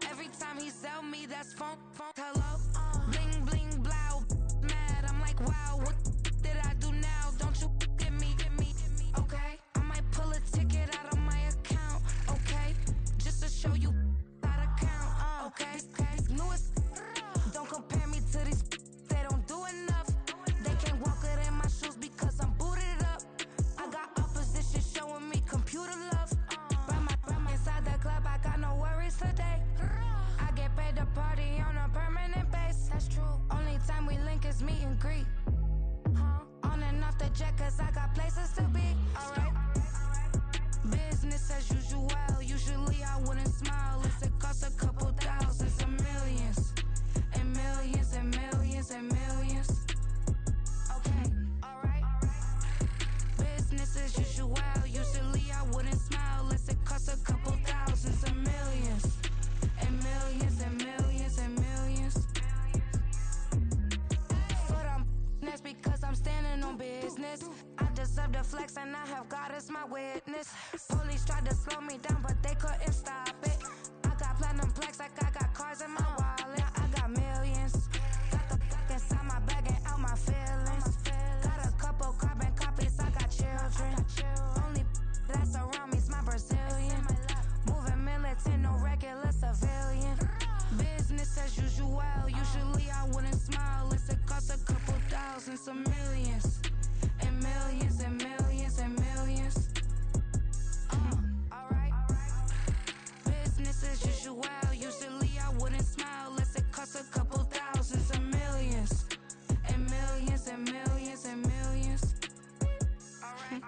Every time he sell me, that's phone, hello. Bling, bling, blow, mad, I'm like, wow, what did I do now? Don't you get me, okay? I might pull a ticket out of my account, okay? Just to show you how to count, okay? Newest, don't compare me to these, they don't do enough. They can't walk it in my shoes because I'm booted up. I got opposition showing me computer love. Run my inside the club, I got no worries today. I get paid to party on a permanent base. That's true. Only time we link is meet and greet. my witness. Police tried to slow me down, but they couldn't stop it. I got platinum plaques like I got cars in my wallet. Now I got millions. Got the fuck inside my bag and out my feelings. Got a couple carbon copies, I got children. Only that's around me's my Brazilian. Moving militant, no regular civilian. Business as usual, usually I wouldn't smile. Unless it costs a couple thousands of millions. And millions and millions and millions. Alright. Business as usual, usually I wouldn't smile. Unless it costs a couple thousands of millions. And millions and millions and millions. Alright.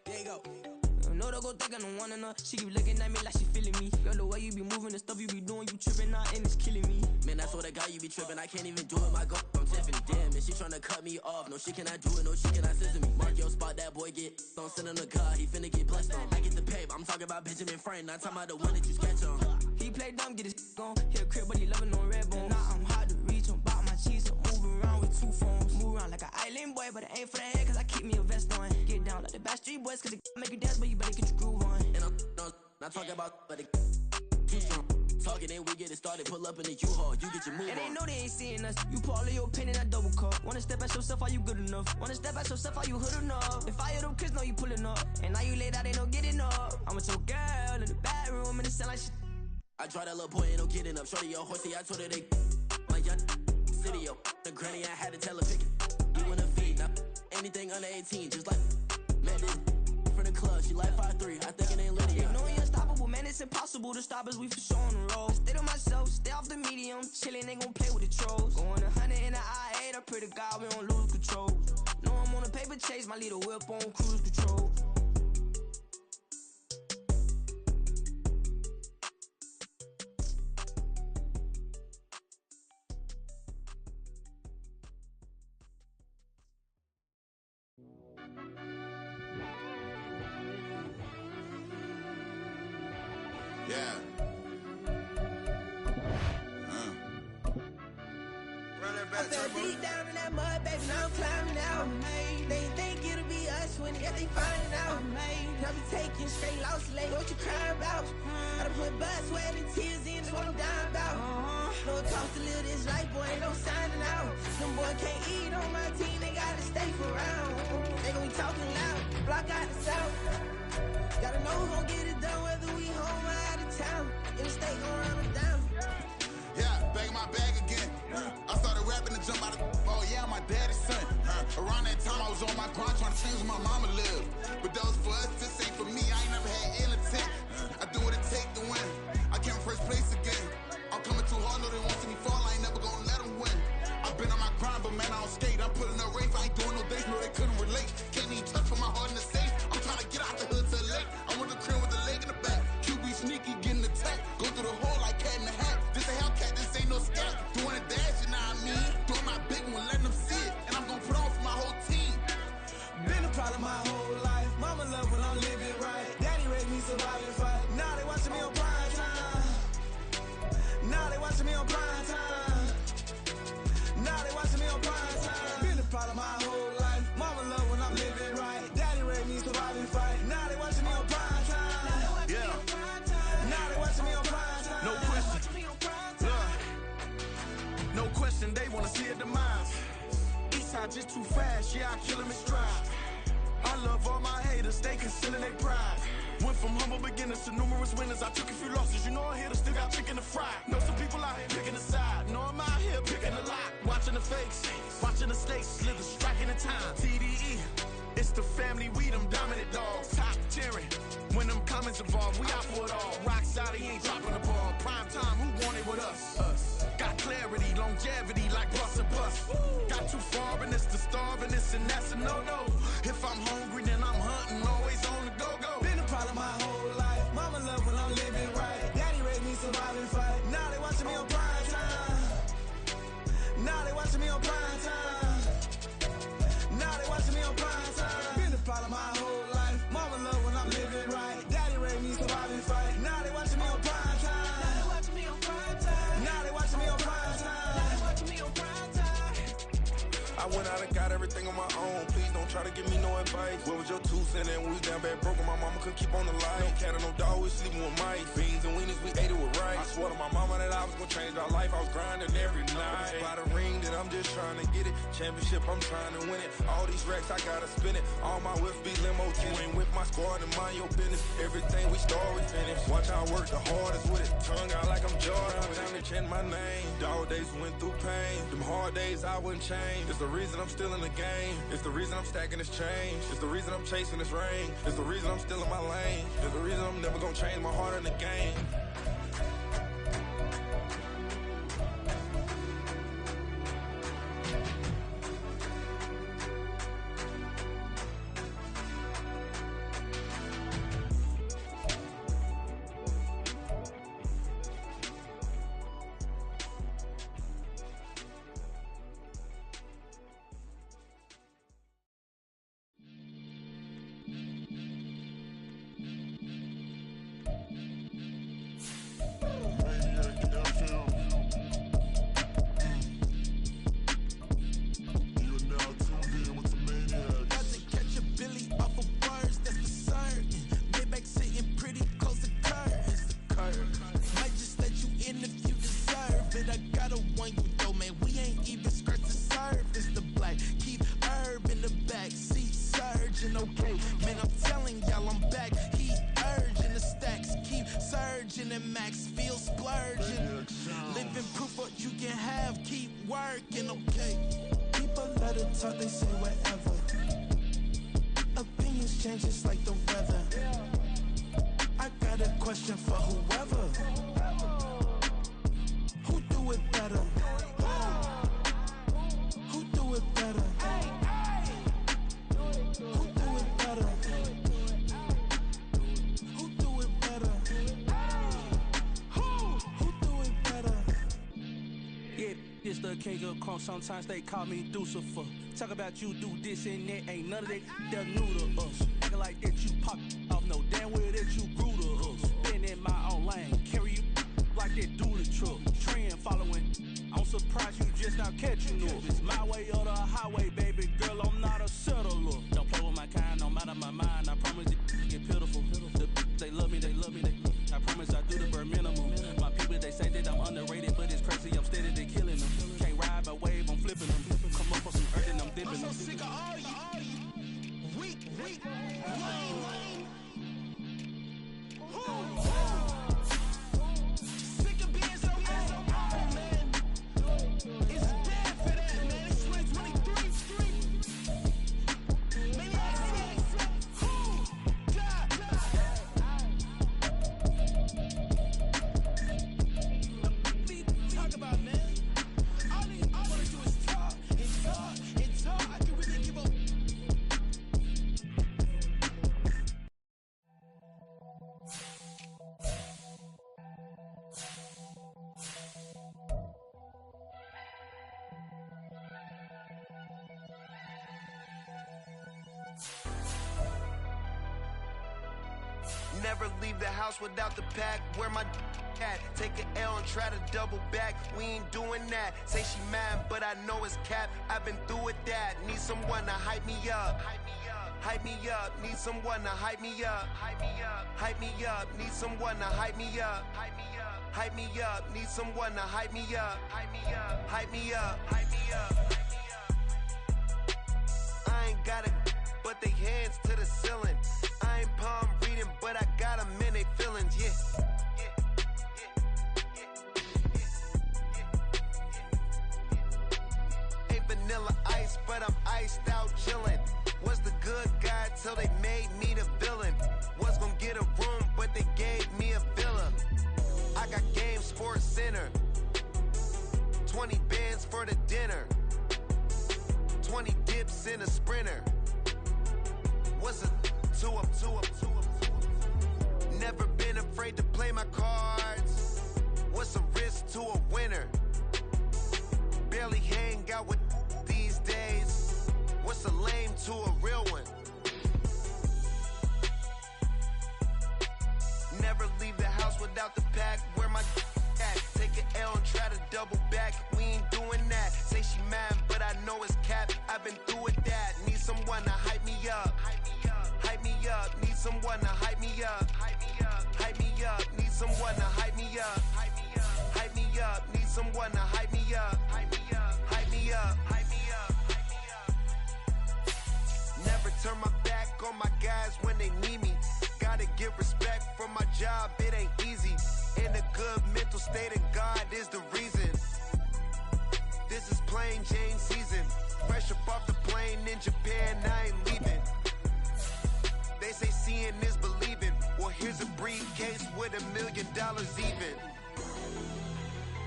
There you go. No, don't go think I don't wanna know. She keep looking at me like she feeling me. Girl, the way you be moving, the stuff you be doing, you tripping out and it's killing me. Man, that's what I got, you be tripping. I can't even do it, my go. I'm Tiffany, damn, and she tryna cut me off. No, she cannot do it, no, she cannot scissor me. Mark your spot, that boy get don't send him to God, he finna get blessed on. I get the pay, I'm talking about Benjamin Franklin, not talking about the one that you sketch on. He play dumb, get his gone. Hit a crib, but he loving on red bone. Now I'm hard to reach, I'm about my cheese, I'm moving around with two phones. Move around like an island boy, but it ain't for the head, cause I keep me a vest on. Get down like the Backstreet Boys, cause it make you dance, but you better get your groove on. And I'm not talking about, but it too strong. Talking and we get it started, pull up in the U-Haul, you get your move and on. And they know they ain't seeing us, you pull all of your pen in that double cup. Wanna step at yourself, are you good enough? Wanna step at yourself, are you hood enough? If I hear them kids know you pulling up, and now you laid out, they don't get enough. I'm with your girl in the bedroom, and it sound like shit. I draw that little boy, ain't no getting up. Shorty, your horsey, I told her they my young city, yo. The granny, I had to tell her pick it. You in the feed, now anything under 18, just like man, this from the club, she like 5'3", I think it ain't Lydia. You know you're unstoppable, man, it's impossible to stop us, we for sure on the road. Stay to myself, stay off the medium, chillin', ain't gon' play with the trolls. Going 100 in the I-8, I pray to God we don't lose control. Know I'm on a paper chase, my little whip on cruise control. Yeah. I fell deep down in that mud, baby, now I'm climbing out. They think it'll be us when they finding out. I be taking straight loss, late, what you crying about? I done put blood, sweat, and tears in, that's what I'm dying about. No talk to live this life, boy, ain't no signing out. Them boy can't eat on my team, they gotta stay for round. They gon' be talking loud, block out the south. Gotta know who gon' get it done, whether we home or out of town. In the state gon' run them down. Yeah, back in my bag again. I started rapping to jump out of oh yeah, I'm my daddy's son. Around that time I was on my grind trying to change where my mama lived. But that was for us, this ain't for me. I ain't never had ill intent. I do what it take to win. I came first place again. I'm coming too hard, no they won't see me fall. I ain't never gonna let them win. I've been on my grind, but man I don't skate. I'm putting up race, I ain't doing no days, no they couldn't relate. Can't even touch for my heart in the safe. I'm trying to get out the hood to the lake. I want the crib with the leg in the back. QB sneaky, getting attacked. Go through the hole like cat in the hat. This a Hellcat, this ain't no scat. Doing a dash, you know what I mean? Doing my big one, letting them see it. And I'm gonna put on for my whole team. Been a problem my whole life. Mama love when I'm living right. Daddy raised me survive and fight. Now they watching me on prime time. Now they watching me on prime time. Now they watching me on prime time. Been a problem my whole life. Mama love when I'm living right. Daddy raised me survive and fight. Now they watching me on prime time. Yeah. Now they watching me on prime time. No question. No question, they wanna see a demise. Eastside just too fast, yeah, I kill them in stride. I love all my haters, they concealing their pride. Went from humble beginners to numerous winners. I took a few losses, you know I hit, still got chicken to fry. Know some people out here picking a side. Know I'm out here picking a lot. Watching the fakes, watching the stakes, slither, striking the time. TDE, it's the family, we them dominant dogs. Top tiering, when them comments involved, we out for it all. Rock side, he ain't dropping the ball. Prime time, who want it with us? Us. Got clarity, longevity, like bus and bus. Got too far and it's the starving, this and that's a no-no. If I'm hungry, then I'm hunting, always on the go-go. Been a problem my whole life. Mama love when I'm living right. Daddy raised me survive and fight. Now they watching me on prime time. Now they watching me on prime time. Now they watching me everything on my own. Please don't try to give me no advice. Where was your 2 cents when we was down bad broke and my mama couldn't keep on the light? No cat or no dog, we sleeping with mice. Beans and weenies, we ate it with rice. I swore to my mama that I was gonna change our life. I was grinding every night. By the ring that I'm just trying to get it. Championship, I'm trying to win it. All these racks, I gotta spin it. All my whips be limo tinted. Ain't with my squad and mind your business. Everything we start, we finish. Watch how I work the hardest with it. Tongue out like I'm Jordan. Time to change my name. Dog days went through pain. Them hard days I wouldn't change. It's the reason I'm still in the game. It's the reason I'm stacking this change. It's the reason I'm chasing this ring. It's the reason I'm still in my lane. It's the reason I'm never gonna change my heart in the game. Sometimes they call me Lucifer. Talk about you do this and that. Ain't none of that they're new to us. Acting like that you pop off. No damn well that you grew to us. Been in my own lane. Carry you like that do the truck. Trend following. I'm surprised you just not catching up. It's my way or the highway, baby girl. I'm not a settler. Don't play with my kind. I'm out of my mind. I promise it get pitiful. They love me. I promise I do the bare minimum. My people, they say that I'm underrated, but it's crazy. I'm steady, they killing them. Can't ride my wave, I'm flipping them. Come up on some earth and I'm dipping them. I'm so sick of all you. Weak, lame. Sick of being so old, man. It's dead for that, man. It's 2023. Maniacs. Talk about, man. All I wanna do is talk. I can really give up. Never leave the house without the pack. Where my at? Take an L and try to double back. We ain't doing that. Say she mad, but I know it's cap. I've been through with that. Need someone to hype me up. Hype me up. Need someone to hype me up. Hype me up. Need someone to hype me up. Hype me up. Need someone to hype me up. Hype me up. I ain't got it, but they hands to the ceiling. I ain't palm reading, but I got them in they feelings, yeah. Ain't vanilla ice, but I'm iced out chillin'. Was the good guy till they made me the villain. Was gonna get a room, but they gave me a villa. I got Game Sports Center. 20 bands for the dinner. 20 dips in a sprinter. What's a two up? Never been afraid to play my cards. What's a risk to a winner? Barely hang out with these days. What's a lame someone to hype me up. Hype me up, hype me up, hype me up, hype me up. Never turn my back on my guys when they need me. Gotta give respect for my job, it ain't easy. In a good mental state, and God is the reason. This is plain Jane season. Fresh up off the plane in Japan, I ain't leaving. They say seeing is believing. Well, here's a briefcase with $1 million even.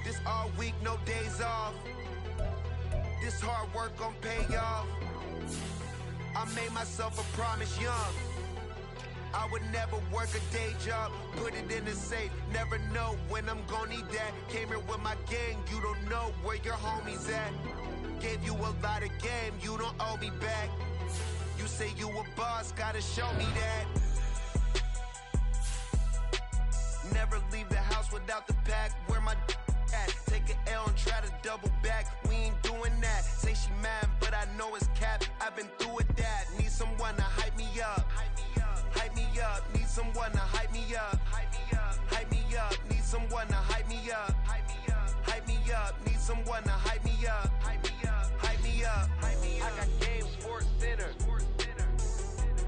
This all week, no days off. This hard work gon' pay off. I made myself a promise young. I would never work a day job, put it in the safe. Never know when I'm gon' need that. Came here with my gang, you don't know where your homies at. Gave you a lot of game, you don't owe me back. You say you a boss, gotta show me that. Never leave the house without the pack, where my at. Take an L and try to double back, we ain't doing that. Say she mad, but I know it's cap, I've been through with that. Need someone to hype me up. Hype me up, need someone to hype me up. Hype me up, hype me up, need someone to hype me up. Hype me up, hype me up, need someone to hype me up. Hype me up, hype me up, hype me up. I got Game Sports Center.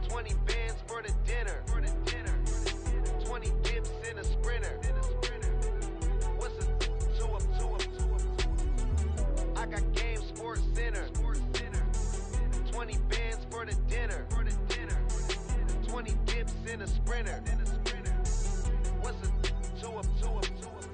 20 bands for the dinner. 20 dips in a sprinter. What's a 2 up, 2 up, 2 up? I got Game Sports Center. 20 bands for the dinner. 20 dips in a sprinter. What's a 2 up, 2 up, 2 up?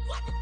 What?